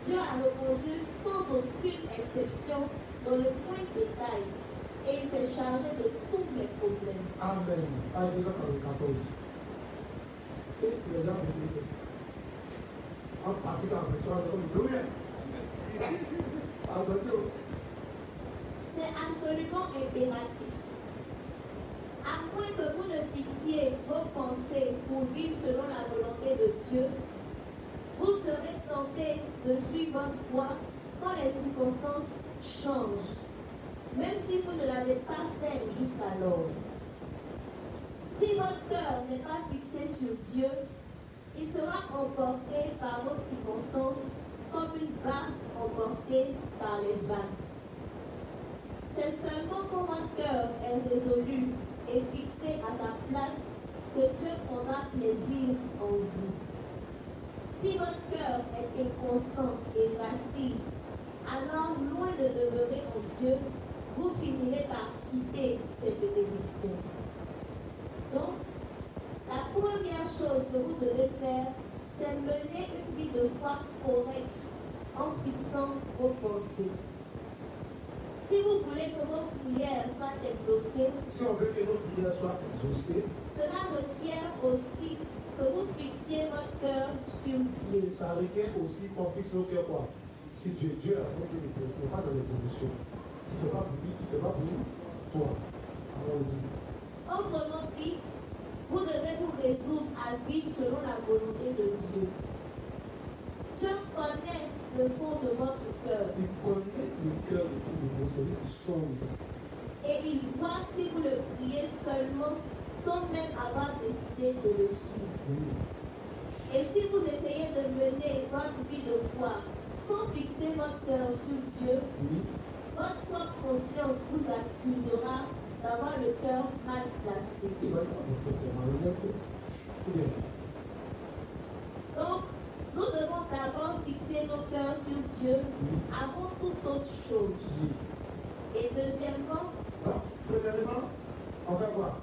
Dieu a répondu sans aucune exception dans le point de détail et il s'est chargé de tous mes problèmes. Amen. Page 214. Et les gens me disent, en partie dans la prétoire, je dis, Louis, attention. C'est absolument impératif. À moins que vous ne fixiez vos pensées pour vivre selon la volonté de Dieu, vous serez tenté de suivre votre voie quand les circonstances changent, même si vous ne l'avez pas fait jusqu'alors. Si votre cœur n'est pas fixé sur Dieu, il sera emporté par vos circonstances comme une barque emportée par les vagues. C'est seulement quand votre cœur est résolu et fixé à sa place que Dieu prendra plaisir en vous. Si votre cœur est inconstant et vacille, alors loin de demeurer en Dieu, vous finirez par quitter ces bénédictions. Donc, la première chose que vous devez faire, c'est mener une vie de foi correcte en fixant vos pensées. Si vous voulez que vos prières soient exaucées, Si on veut que nos prières soient exaucées, cela requiert aussi que vous fixiez votre cœur sur Dieu. ça requiert aussi qu'on fixe nos cœurs quoi. Si Dieu a fait que les personnes, pas dans les émotions. Il ne fait pas pour lui, il ne fait pas pour toi. Allons-y. Autrement dit, vous devez vous résoudre à vivre selon la volonté de Dieu. Dieu connaît le fond de votre cœur Tu connais le cœur de tout le monde, celui qui sonde. et il voit si vous le priez seulement sans même avoir décidé de le suivre. Oui. Et si vous essayez de mener votre vie de foi sans fixer votre cœur sur Dieu, Oui. votre propre conscience vous accusera d'avoir le cœur mal placé. Il va dire, en fait, c'est marionnette. Ou bien, Donc, nous devons d'abord fixer nos cœurs sur Dieu avant toute autre chose. oui. Et deuxièmement, Donc, premièrement, on va voir.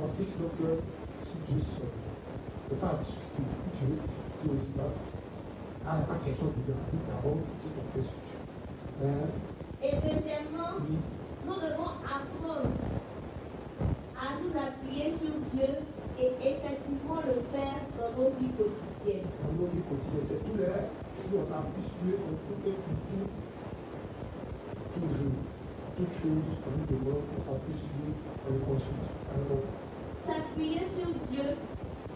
On fixe nos cœurs sur Dieu seul. Ce n'est pas à discuter. Si tu veux te fixer aussi, pas fixer. Ah, il n'y a pas question de dire d'abord fixer ton cœur sur Dieu. et deuxièmement, Oui. nous devons apprendre à nous appuyer sur Dieu et effectivement le faire dans nos vies quotidiennes. Dans nos vies quotidiennes, c'est tous les jours, on s'appuie sur Dieu, on tout et pour tout. Toujours. Toute chose, on nous demande, on s'appuie sur lui, on le consulte. Alors, S'appuyer sur Dieu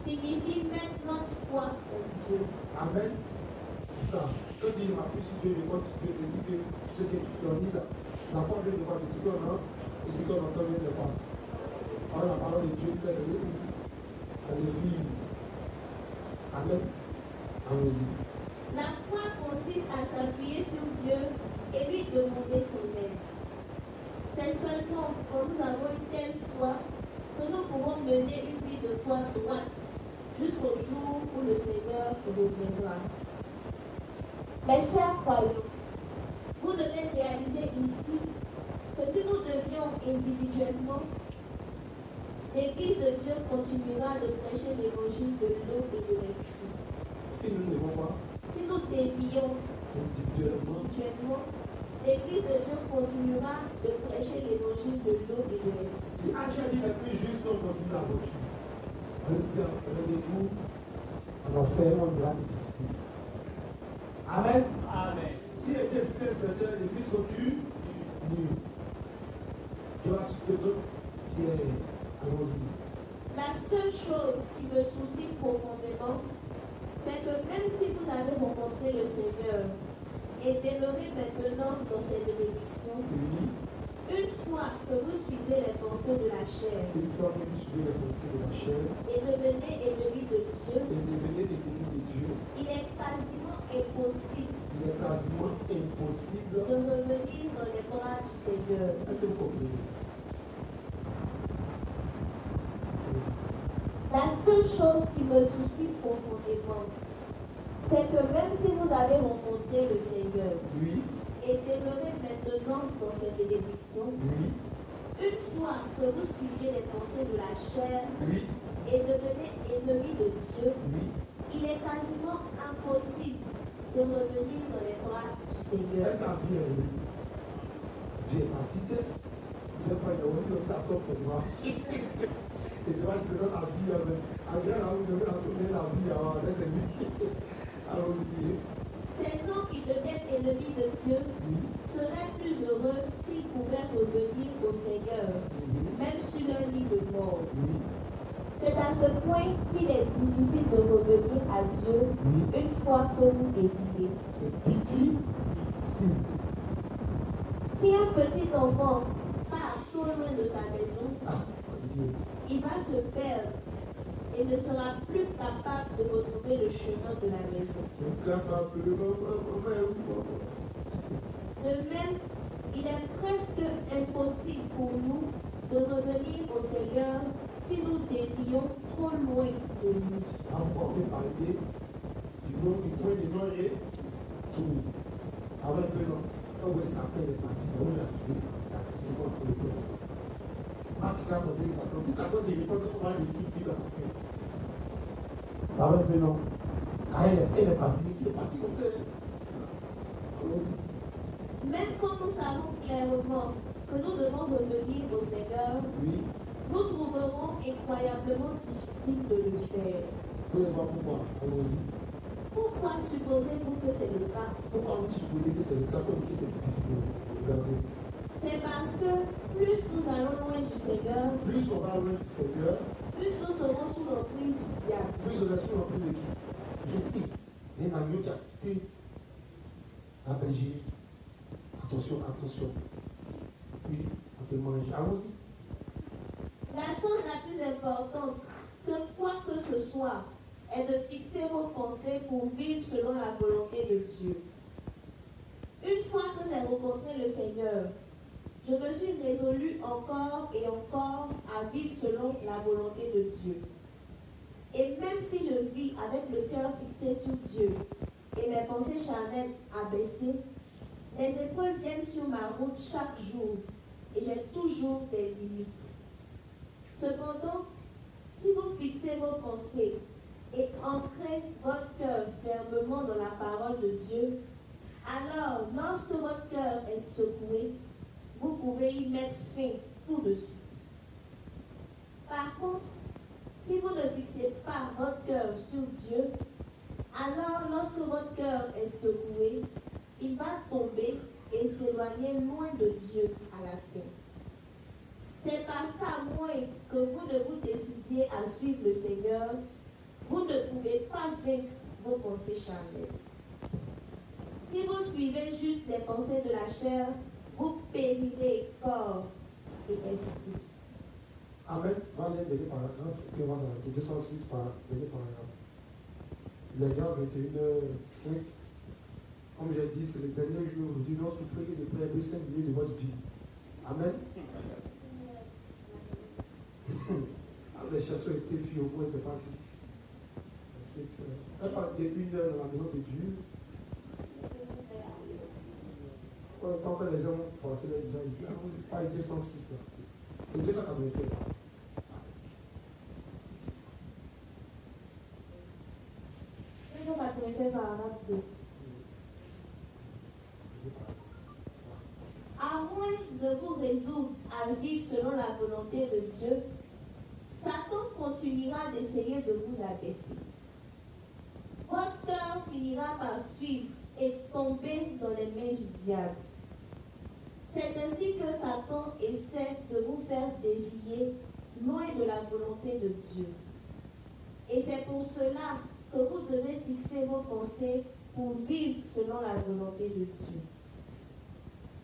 signifie mettre notre foi en Dieu. Amen. C'est ça. Quand il m'appuie sur Dieu, je compte sur Dieu, c'est dit que ce que tu en dis là, la foi vient de quoi? De ce qu'on a, et ce qu'on entend vient de quoi? Par la parole de Dieu, tu es à l'église. Amen. Allons-y. La foi consiste à s'appuyer sur Dieu et lui demander son aide. C'est seulement quand nous avons une telle foi que nous pouvons mener une vie de foi droite jusqu'au jour où le Seigneur reviendra. Mes chers croyants, vous devez réaliser ici que si nous devions individuellement, l'Église de Dieu continuera de prêcher l'évangile de l'eau et de l'esprit. Si nous ne devons pas Si nous dévions individuellement, individuellement, l'Église de Dieu continuera de prêcher l'évangile de l'eau et de l'esprit. si Hachel dit les plus justes, on continue la voiture. On lui dit, rendez-vous en enfer, on ira te visiter. Amen. Amen. Si l'église spirituelle, l'église continue, nul. Tu vas susciter d'autres pierres. Allons-y. La seule chose qui me soucie profondément, c'est que même si vous avez rencontré le Seigneur et demeurez maintenant dans ses bénédictions, Oui. une fois que vous suivez les pensées de la chair Une fois que vous suivez les pensées de la chair et devenez ennemis de Dieu, et devenez ennemis de Dieu, il est quasiment impossible il est quasiment impossible. de revenir dans les bras du Seigneur. Est-ce que vous comprenez? La seule chose qui me soucie profondément, c'est que même si vous avez rencontré le Seigneur Oui. et demeurez maintenant dans ses bénédictions, Oui. une fois que vous suivez les pensées de la chair Oui. et devenez ennemis de Dieu, Oui. il est quasiment impossible de revenir dans les bras du Seigneur. Est-ce qu'un vie est oui? Vie est partie tête. Vous n'êtes pas une on dit comme ça, top pour moi. Et c'est pas si c'est ça la vie, mais à bien là, vous devez entendre la vie avant, ça c'est lui. Allons-y. Ces gens qui deviennent ennemis de Dieu Oui. seraient plus heureux s'ils pouvaient revenir au Seigneur, même sur leur lit de mort. Oui. C'est à ce point qu'il est difficile de revenir à Dieu une fois que vous déviez. C'est difficile. Si un petit enfant part trop loin de sa maison, Ah, c'est bien. il va se perdre et ne sera plus capable de retrouver le chemin de la maison. C'est capable de maman. De même, il est presque impossible pour nous de revenir au Seigneur si nous dévions trop loin de lui. On peut parler Il prend les noms et tout. Avec un nom, quand vous Satan est parti, on l'a trouvé. C'est quoi pour le temps? Marc qui a posé Satan. Si Satan se répond, on va l'écrire Bible après. Avec un nom. Quand elle est partie comme ça. Allons-y. Même quand nous savons clairement que nous devons revenir au Seigneur, Oui. nous trouverons incroyablement difficile de le faire. Vous allez voir pourquoi. Allons-y. Pourquoi supposez-vous que c'est le cas? Pourquoi vous supposez que c'est le cas? Pourquoi que c'est difficile? Regardez. C'est parce que plus nous allons loin du Seigneur, Plus on va loin du Seigneur, plus nous serons sous l'emprise du diable. plus on est sous l'emprise de qui? Jésus. Il y a un agneau qui a quitté la bergerie. Attention, attention. Oui, on te mange. Allons-y. La chose la plus importante que quoi que ce soit est de fixer vos pensées pour vivre selon la volonté de Dieu. Une fois que j'ai rencontré le Seigneur, je me suis résolue encore et encore à vivre selon la volonté de Dieu. Et même si je vis avec le cœur fixé sur Dieu et mes pensées charnelles abaissées, les épreuves viennent sur ma route chaque jour et j'ai toujours des limites. Cependant, si vous fixez vos pensées et ancrez votre cœur fermement dans la parole de Dieu, alors lorsque votre cœur est secoué, vous pouvez y mettre fin tout de suite. Par contre, si vous ne fixez pas votre cœur sur Dieu, alors lorsque votre cœur est secoué, il va tomber et s'éloigner loin de Dieu à la fin. C'est parce qu'à moins que vous ne vous décidiez à suivre le Seigneur, vous ne pouvez pas vaincre vos pensées charnelles. Si vous suivez juste les pensées de la chair, vous périrez corps et esprit. Amen. On va aller dernier paragraphe et puis on va s'arrêter. 206 par dernier paragraphe. Il est déjà 21h05. Comme j'ai dit, c'est le dernier jour aujourd'hui. Nous souffrez de près de 5 minutes de votre vie. Amen. Les chansons Stéphie au moins, c'est pas fini. Elle passe 1 heure dans la maison de Dieu. Tant que les gens vont forcer les gens ici, pas les 206 là. Et 296 là. À moins de vous résoudre à vivre selon la volonté de Dieu, Satan continuera d'essayer de vous abaisser. Votre cœur finira par suivre et tomber dans les mains du diable. C'est ainsi que Satan essaie de vous faire dévier loin de la volonté de Dieu. Et c'est pour cela que vous devez fixer vos pensées pour vivre selon la volonté de Dieu.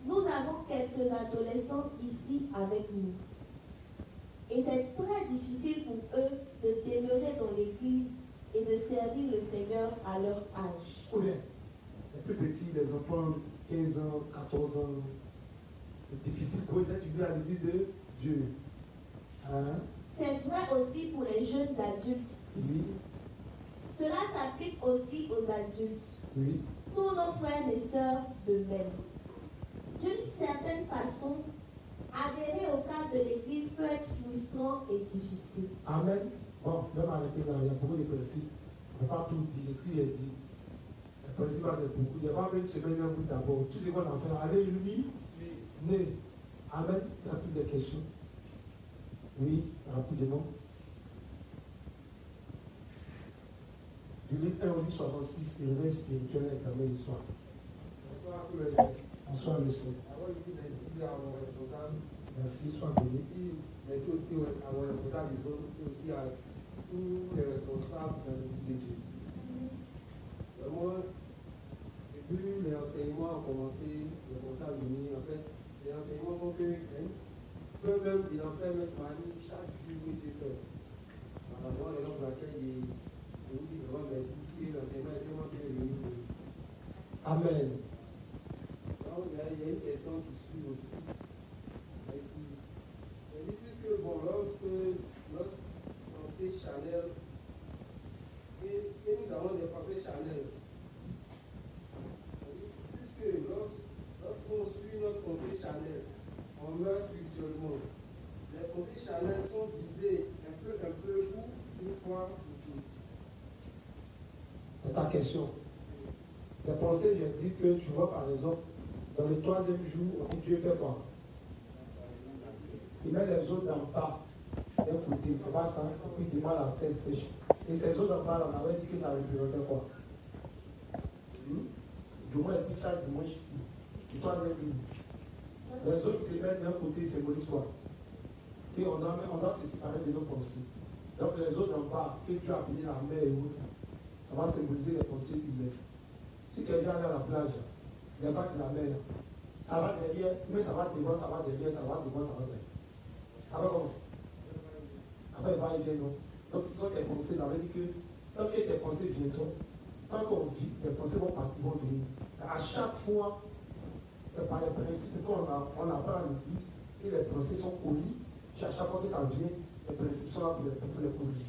Nous avons quelques adolescents ici avec nous. Et c'est très difficile pour eux de demeurer dans l'église et de servir le Seigneur à leur âge. Ou bien, les plus petits, les enfants, 15 ans, 14 ans, c'est difficile pour eux d'être unis à l'église de Dieu. Hein? C'est vrai aussi pour les jeunes adultes ici. Oui. Cela s'applique aussi aux adultes. Oui. Tous nos frères et sœurs de même. D'une certaine façon, adhérer au cadre de l'église peut être frustrant et difficile. Amen. Bon, je vais m'arrêter là. Il y a beaucoup de principes. On ne va pas tout dire. C'est ce qu'il a dit. Les principes, c'est beaucoup. Il n'y a pas une semaine, un bout d'abord. Tout ce qu'on a fait, allez, lui, né. Amen. Y a-t-il des questions? Oui, rapidement. Du livre 1 au livre 66, éveil spirituel, examen du soir. Bonsoir, le Seigneur. Merci à mon responsable. Merci, sois béni. Merci aussi à mon responsable des autres et aussi à tous les responsables de Dieu. Moi, depuis les enseignements ont commencé, le conseil a venu, en fait, les enseignements font que eux-mêmes, ils en font mettre ma vie chaque jour que Dieu fait. Alors, moi, les gens pour laquelle ils vous disent vraiment merci, et l'enseignement est tellement bien venu. Amen. Donc, il y a une question qui suit aussi. Elle dit puisque, bon, lorsque notre pensée charnelle, et nous avons des pensées charnelles, C'est ta question. Les pensées, je dis que tu vois par exemple, dans le 3e jour, on dit Dieu fait quoi? Il met les eaux d'en bas d'un côté, c'est pas ça, et puis il demande la terre sèche. Et ces eaux d'en bas, là, on avait dit que ça représentait quoi? Du moins, explique ça dimanche ici. Le 3e jour. Les eaux qui se mettent d'un côté symbolisent quoi? Et on doit se séparer de nos pensées. Donc les eaux d'en bas, que Dieu a appelé la mer et autres, ça va symboliser les pensées humaines. Si tu es déjà allé à la plage, il n'y a pas que la mer, ça va derrière, mais ça va devant, ça va derrière, ça va devant, ça va derrière. Ça va comment? Après, il va y venir, non? Donc, ce sont tes pensées, ça veut dire que tant que tes pensées viennent, tant qu'on vit, les pensées vont partir, vont venir. À chaque fois, c'est par les principes qu'on apprend à l'église, et les pensées sont polies. À chaque fois que ça vient, les principes sont là pour les corriger,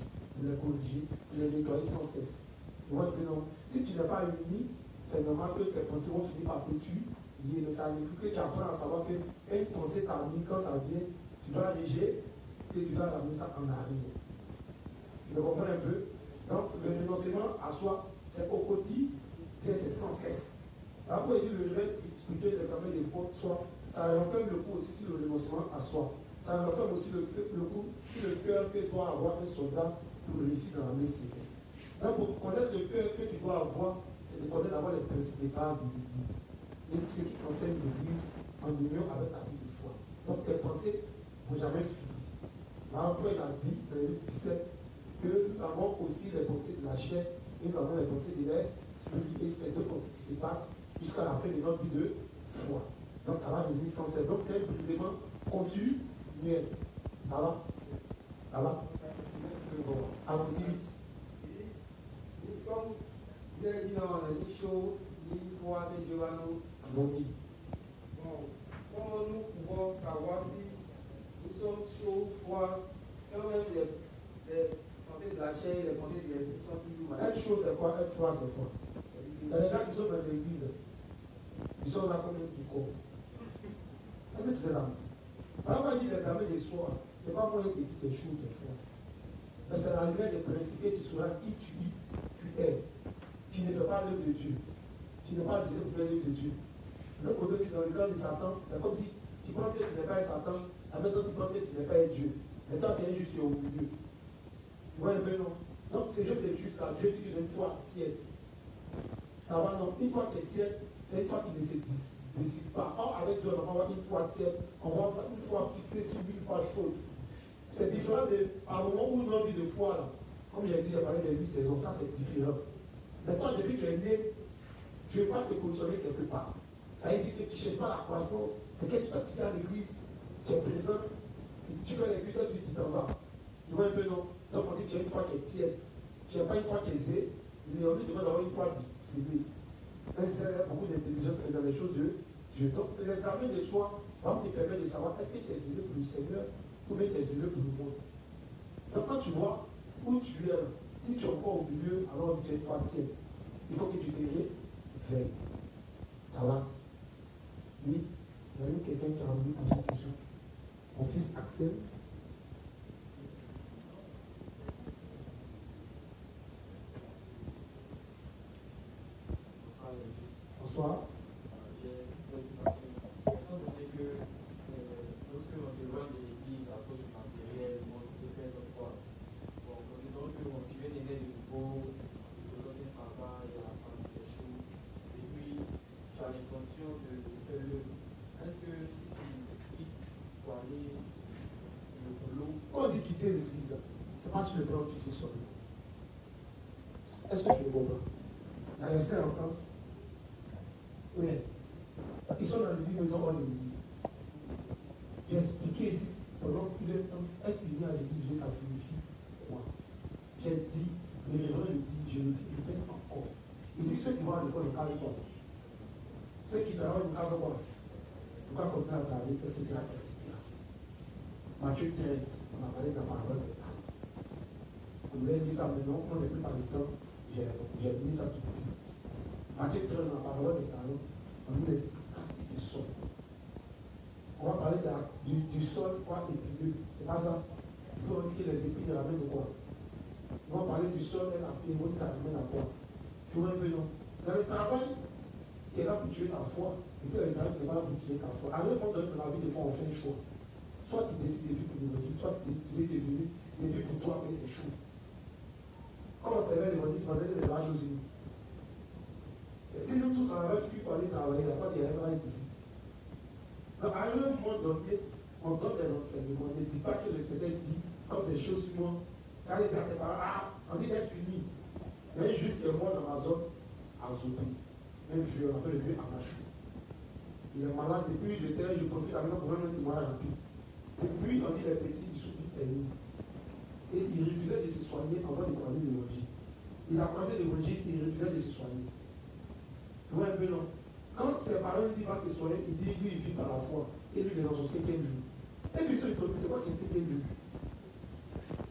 pour les nettoyer sans cesse. Tu vois, non? Si tu n'es pas uni, c'est normal que tes pensées vont finir par t'étudier, mais ça veut dire que tu apprends à savoir que une pensée t'arrive, quand ça vient, tu dois léger et tu dois ramener ça en arrière. Tu me comprends un peu? Donc, le renoncement à soi, c'est au quotidien, c'est sans cesse. Après, il dit le réveil spirituel, l'examen des fautes, soit, ça renferme le coup aussi sur le renoncement à soi. Ça renferme aussi le coup sur le cœur que doit avoir un soldat pour réussir dans la messe céleste. Donc, pour connaître le cœur que tu dois avoir, c'est de connaître d'abord les principes de base de l'Église. Et ce qui concerne l'Église en union avec la vie de foi. Donc, tes pensées ne vont jamais finir. Après, il a dit, dans le 17, que nous avons aussi les pensées de la chair et nous avons les pensées de l'esprit. Et c'est deux pensées qui se battent jusqu'à la fin de notre vie de foi. Donc, ça va devenir sans cesse. Donc, c'est un brisement continuel. Ça va? Ça va? Allons-y vite. Comme vous avez dit dans les shows, il faut que Dieu va nous Maudit. Bon, comment nous pouvons savoir si nous sommes chauds ou froids, quand même les pensées de la chair et les pensées de l'esprit sont toujours mal. Être chaud, c'est quoi? Être froid, c'est quoi? Il y a des gens qui sont dans l'église, ils sont là comme du corps. Est-ce que tu sais ça? Alors, moi, je dis l'examen des soirs, c'est pas moi qui dis que tu es chaud ou tu es froid. Mais c'est la lumière des principes que tu sauras qui tu es. Tu ne fais pas l'œuvre de Dieu. Tu n'es pas zélé pour faire l'œuvre de Dieu. Le côté aussi dans le camp de Satan, c'est comme si tu penses que tu n'es pas un Satan, en même temps tu penses que tu n'es pas un Dieu. Mais toi, tu es juste au milieu. Tu vois un peu, non? Donc, c'est juste des justes là. Dieu dit que j'ai une foi tiède. Ça va, non? Une fois que tu es tiède, c'est une foi qui ne se dissipe pas. Or, avec Dieu, on va avoir une foi tiède, on va avoir une foi fixée sur une foi chaude. C'est différent de, à un moment où notre vie de foi, là, comme j'ai dit, j'ai parlé des 8 saisons, ça c'est différent. Mais toi, depuis que tu es né, tu ne veux pas te positionner quelque part. Ça veut dire que tu ne cherches pas la croissance, c'est que tu es à l'église, tu es présent, tu fais les cultes, tu t'en vas. Tu vois un peu, non? Donc on dit que tu as une foi qui est tiède. Tu n'as pas une foi qui est zélée, mais on dit d'avoir une foi zélée. C'est beaucoup d'intelligence dans les choses de Dieu. Donc l'examen de soi va te permettre de savoir est-ce que tu es zélé pour le Seigneur ou bien tu es zélé pour le monde. Donc quand tu vois où tu es, si tu es encore au milieu, alors tu es une foi tiède. Il faut que tu te réveilles. Ça va? Oui, il y a eu quelqu'un qui a envie de poser une question. Mon fils Axel. Bonsoir. J'ai une préoccupation. Étant donné que lorsque l'on s'éloigne de l'église à cause du matériel, on peut faire notre foi. Bon, considérons que tu viens d'aider de nouveau, tu présentes un travail, à la fin c'est chaud, et puis tu as l'intention de faire l'œuvre. Est-ce que si tu quittes pour aller au boulot. Quand on dit quitter l'église, c'est pas sur le plan physique seulement. Est-ce que tu le comprends? Tu as resté en France? Oui. Ils sont dans l'église, mais ils sont hors de l'église. J'ai expliqué ici pendant plusieurs temps, être uni à l'église, ça signifie quoi? J'ai dit, le révérend le dit, je le dis, il répète encore. Il dit ceux qui vont à l'école, le cadre quoi? Ceux qui travaillent, le cadre quoi? Le cadre continuer à travailler, etc., etc. Matthieu 13, on a parlé de la parole de l'État. On voulait dire ça maintenant, on n'est plus par le temps, j'ai mis ça tout de suite. Matthieu 13, on a parlé de talents, on nous explique du sol. On va parler du sol, quoi, épineux. C'est pas ça. Il faut dire que les épines ramènent de quoi? On va parler du sol, elle a pris, ça amène à quoi? Tu vois un peu, non? Dans le travail, qui est là pour tuer ta foi, et puis le travail qui est là pour tuer ta foi. À un moment donné, dans la vie, des fois, on fait un choix. Soit tu décides de vivre pour l'évangile, soit tu décides de vivre pour toi, mais c'est chaud. Comment ça va l'évangile, tu vas donner des barrages aux unis. Et si nous tous, on avait fui pour aller travailler, là, quand il y avait pas ici. Donc, à un moment donné, on donne des enseignements. Ne dis pas que le Seigneur dit, comme c'est chaud sur moi, quand il dit à tes parents, on dit d'être unis. Il y a juste que moi dans ma zone, à Zoubi, un vieux, on appelle le vieux Amachou. Il est malade depuis le terrain, je profite maintenant pour faire un témoignage rapide. Depuis, on dit les petits du Soubi est né. Et il refusait de se soigner avant de croiser l'évangile. Il a croisé l'évangile et il refusait de se soigner. Tu vois un peu, non? Quand ses parents lui disent va te soigner, il dit lui, il vit par la foi. Et lui, il est dans son 5e jour. Et puis, ils sont c'est quoi qui est 5e jour?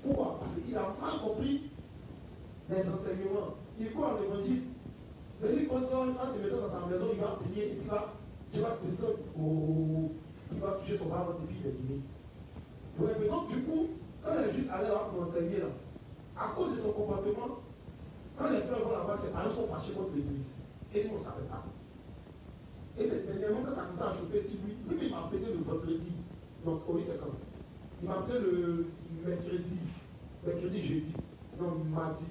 Pourquoi? Parce qu'il a mal compris les enseignements. Il croit en l'évangile. Mais lui, quand se met dans sa maison, il va prier et puis il va descendre. Il va toucher son bras et puis il est guéri. Ouais, mais donc, du coup, quand elle est juste allée là pour enseigner, là, à cause de son comportement, quand les frères vont là-bas, ses parents sont fâchés contre l'église. Et nous, on ne savait pas. Et c'est dernièrement quand ça commence à chauffer sur lui. Lui, il m'a appelé le vendredi. Donc, oui, c'est quand? Il m'a appelé le mercredi, jeudi. Non, mardi.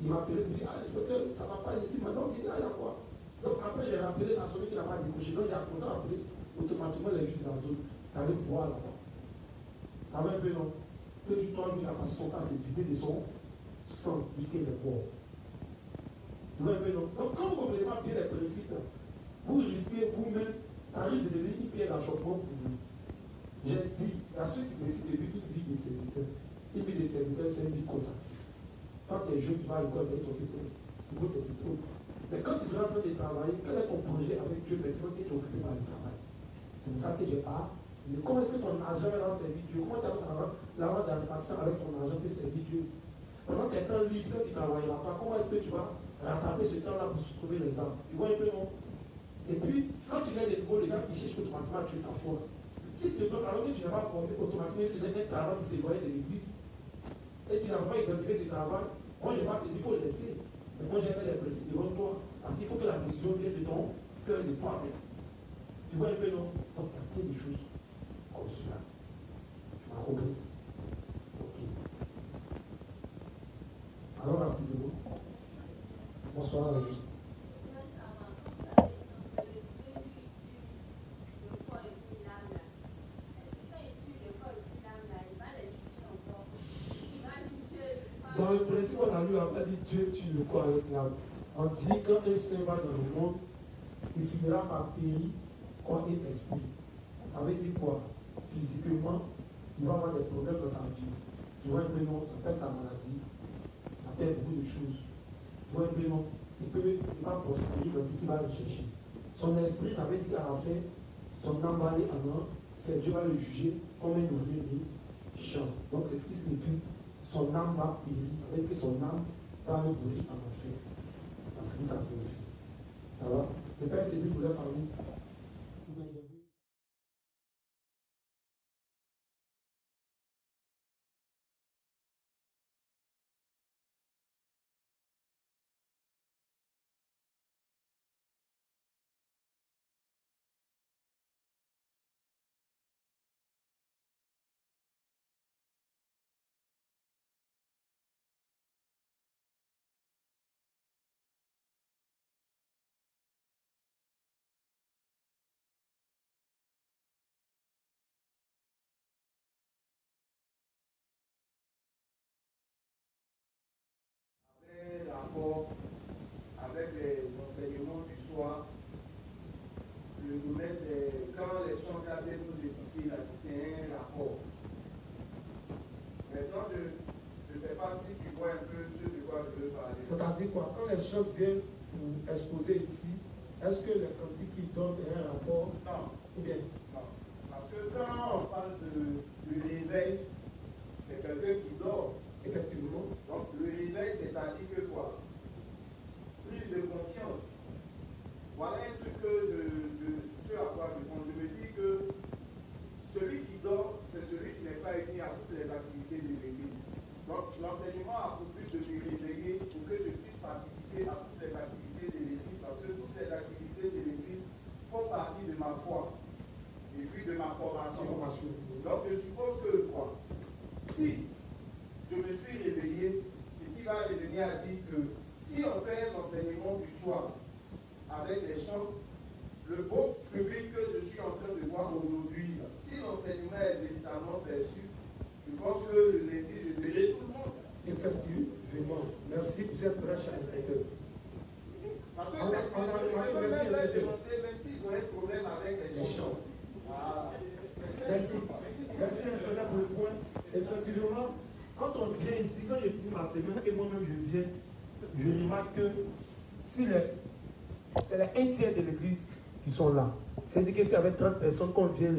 Il m'a appelé, il me dit, inspecteur, ça ne va pas ici. Maintenant, il dit, il y a quoi? Donc, après, j'ai rappelé, ça sonnait qu'il n'a pas décroché. Donc, il a commencé à appeler automatiquement les juges de la zone. D'aller voir là-bas. Ça va un peu, non? Que du temps, lui, il a passé son temps à se vider de son sang jusqu'à le corps. Ça va un peu, non? Donc, quand vous ne comprenez pas bien les principes, vous risquez vous-même, ça risque de devenir une pierre d'achoppement pour vous. J'ai dit, il y a ceux qui décident de vivre une vie de serviteur. Une vie de serviteur, c'est une vie consacrée. Quand tu es jeune, tu vas à l'école, tu as ton test, tu veux tes diplômes. Mais quand tu seras en train de travailler, quel est ton projet avec Dieu maintenant que tu es occupé par le travail? C'est de ça que je parle. Mais comment est-ce que ton argent va servir Dieu? Comment tu as l'argent d'alimentation avec ton argent peut servir Dieu? Pendant tes temps libres, quand tu ne travailleras pas, comment est-ce que tu vas rattraper ce temps-là pour se trouver les arbres? Tu vois un peu, non? Et puis, quand tu viens de nouveau, les gars qui cherchent automatiquement à tuer ta foi. Si tu te donnes, alors que tu n'as pas formé, automatiquement, tu donnes un travail pour te voyer de l'église. Et tu n'as pas identifié ce travail. Moi, je ne vais pas te dire qu'il faut le laisser. Mais moi, j'ai mis les principes devant toi. Parce qu'il faut que la décision vienne de ton cœur de toi-même. Tu vois un peu, non? Donc, tu as plein de choses comme cela. Tu m'as compris? Ok. Alors, rapidement. Bonsoir, Régis. Dans le principe, on a lu, on a dit Dieu tue le corps avec l'âme. On dit quand un saint va dans le monde, il finira par périr corps et esprit. Ça veut dire quoi? Physiquement, il va avoir des problèmes dans sa vie. Tu vois un peu, non? Ça peut être la maladie, ça peut être beaucoup de choses. Tu vois un peu, non? Il va prospérer dans ce qu'il va rechercher. Son esprit, ça veut dire qu'à la fin, son âme va aller en un, Dieu va le juger comme un ouvrier des champs. Donc c'est ce qui signifie son âme va périr, ça veut dire que son âme va le brûler en enfer. C'est ce que ça signifie. Ça va? Le Père s'est dit pour leur parler. Avec les enseignements du soir, le domaine quand les chants viennent nous écouter, là, c'est un rapport. Maintenant, je ne sais pas si tu vois un peu ce de quoi je veux parler. C'est-à-dire quoi? Quand les chants viennent pour exposer ici, est-ce que les cantiques qui donnent un rapport? Non. Ou bien? Non. Parce que quand on parle de réveil, c'est quelqu'un qui dort. Effectivement. Donc le réveil, c'est-à-dire que quoi? Prise de conscience. Voilà un truc ce à quoi je pense. Je me dis que celui qui dort, c'est celui qui n'est pas uni à toutes les activités de l'Église. Donc l'enseignement a pour but de Seigneur a dit que si on fait l'enseignement du soir avec les chants, le beau public que je suis en train de voir aujourd'hui, si l'enseignement est évidemment perçu, je pense que le lundi, je verrai tout le monde. Effectivement, merci pour cette brèche, inspecteur. Parce que même s'ils ont un problème avec les chants. Merci. Merci, inspecteur, pour le point. Effectivement, quand on vient ici, quand j'ai fini ma semaine et moi-même je viens, je remarque que si c'est les 1/3 de l'église qui sont là. C'est-à-dire que c'est avec 30 personnes qu'on vient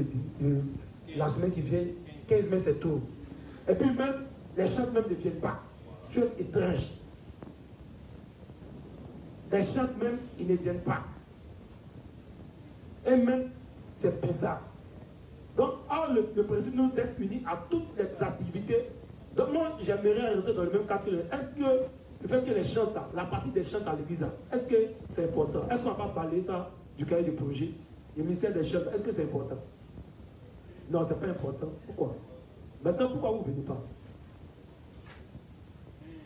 la semaine qui vient, 15 mai c'est tout. Et puis même, les chants même ne viennent pas. Chose étrange. Les chants même, ils ne viennent pas. Et même, c'est bizarre. Donc, le principe nous d'être unis à toutes les activités. Donc, moi, j'aimerais rentrer dans le même cadre. Est-ce que le fait que les chants, la partie des chants à l'église, est-ce que c'est important? Est-ce qu'on va pas parler ça du cahier de projet, le ministère des chants, est-ce que c'est important? Non, c'est pas important. Pourquoi? Maintenant, pourquoi vous ne venez pas?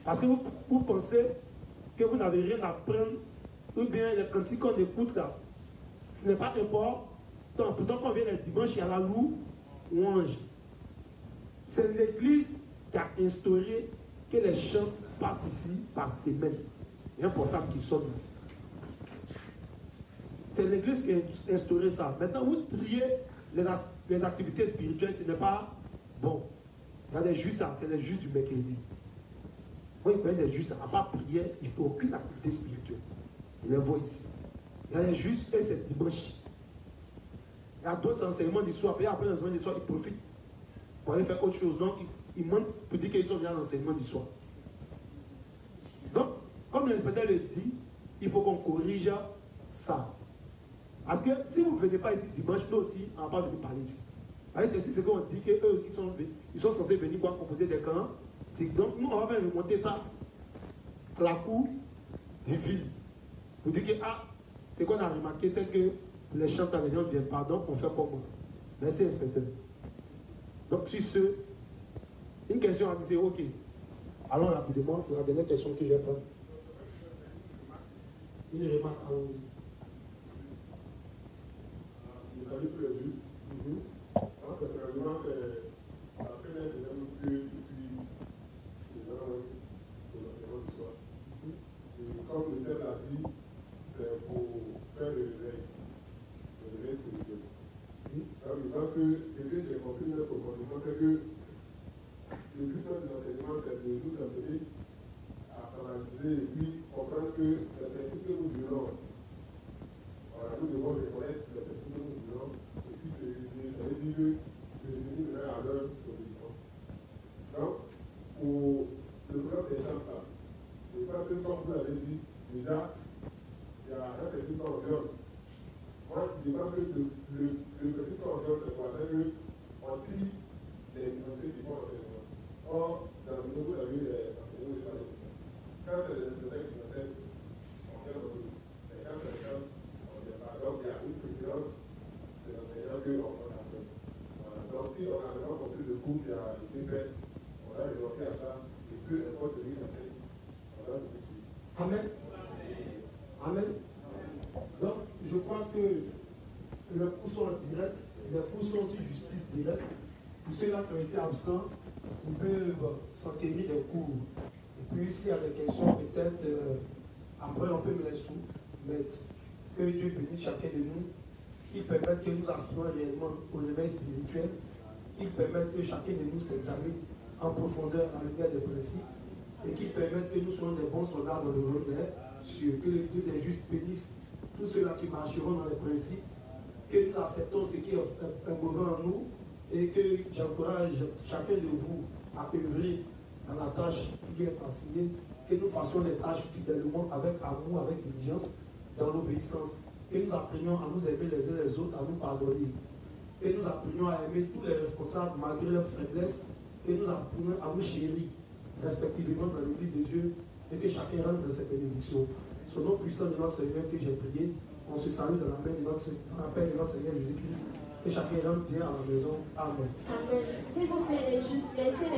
Parce que vous pensez que vous n'avez rien à prendre, ou bien les cantiques qu'on écoute là, ce n'est pas important. Pourtant, quand on vient les dimanches, il y a la louange. C'est l'église qui a instauré que les chants passent ici par semaine. Il est important qu'ils soient ici. C'est l'église qui a instauré ça. Maintenant, vous triez les activités spirituelles, ce n'est pas bon. Il y a des justes, c'est les justes du mercredi. Moi, il connais des justes, à part prière, il ne faut aucune activité spirituelle. Je les vois ici. Il y a des justes, et c'est dimanche. Il y a d'autres enseignements du soir, puis après l'enseignement du soir, ils profitent pour aller faire autre chose. Donc, ils mentent pour dire qu'ils sont bien à l'enseignement du soir. Donc, comme l'inspecteur le dit, il faut qu'on corrige ça. Parce que si vous ne venez pas ici dimanche, nous aussi, on ne va pas venir parler ici. C'est ce qu'on dit qu'eux aussi ils sont censés venir pour composer des camps. Donc, nous, on va faire remonter ça à la cour divine. Pour dire que, ce qu'on a remarqué, c'est que les chanteurs ne viennent pas, donc on fait comment? Merci, inspecteur. Donc, sur ce, une question à me dire, ok. Allons rapidement, c'est la dernière question que je vais prendre. Une remarque, allons-y. Je salue tous les justes. Moi, personnellement, c'est la première semaine que je suis présent au l'enseignement du soir. Et comme le thème l'a dit, c'est pour faire le réveil spirituel. Alors, je pense que ce que j'ai compris très profondément, c'est que le but de l'enseignement, c'est de nous amener à analyser et puis comprendre que les principes que nous violons, nous devons reconnaître les principes que nous violons et puis ça veut dire que de devenir maintenant à leur obéissance. Donc, pour le programme des chants là, je pense que comme vous l'avez dit, déjà, il y a un principe qu'on viole. Moi, je pense que le principe qu'on viole, c'est quoi? C'est qu'on trie les énoncés du bon enseignement. Or, dans ce niveau, vous avez les enseignants de l'école. Quand c'est les enseignants qui enseignent, on fait le boulot. Mais quand c'est les gens, on ne vient pas. Donc, il y a une préférence des enseignants qu'on prend après. Voilà. Donc, si on a vraiment compris le cours qui a été fait, on a renoncé à ça, et peu importe celui qui enseigne, on a beaucoup suivi. Amen. Amen. Donc, je crois que les cours sont en direct, les cours sont sur justice directe. Pour ceux-là qui ont été absents, ils peuvent s'enquérir des cours. Et puis, s'il y a des questions, peut-être, après, on peut me les soumettre. Que Dieu bénisse chacun de nous. Qu'il permette que nous aspirons réellement au réveil spirituel. Qu'il permette que chacun de nous s'examine en profondeur à l'égard des principes. Et qu'il permette que nous soyons des bons soldats dans le royaume sur que le Dieu des justes bénisse tous ceux-là qui marcheront dans les principes. Que nous acceptons ce qui est mauvais en nous. Et que j'encourage chacun de vous à œuvrer dans la tâche qui lui est assignée, que nous fassions les tâches fidèlement, avec amour, avec diligence, dans l'obéissance, que nous apprenions à nous aimer les uns les autres, à nous pardonner, que nous apprenions à aimer tous les responsables malgré leurs faiblesses, que nous apprenions à nous chérir respectivement dans l'église de Dieu, et que chacun rentre dans cette bénédiction. Son nom puissant de notre Seigneur que j'ai prié, on se salue dans la paix de notre Seigneur Jésus-Christ. Que chacun rentre bien à la maison. Amen. Amen. S'il vous plaît, les justes, laissez les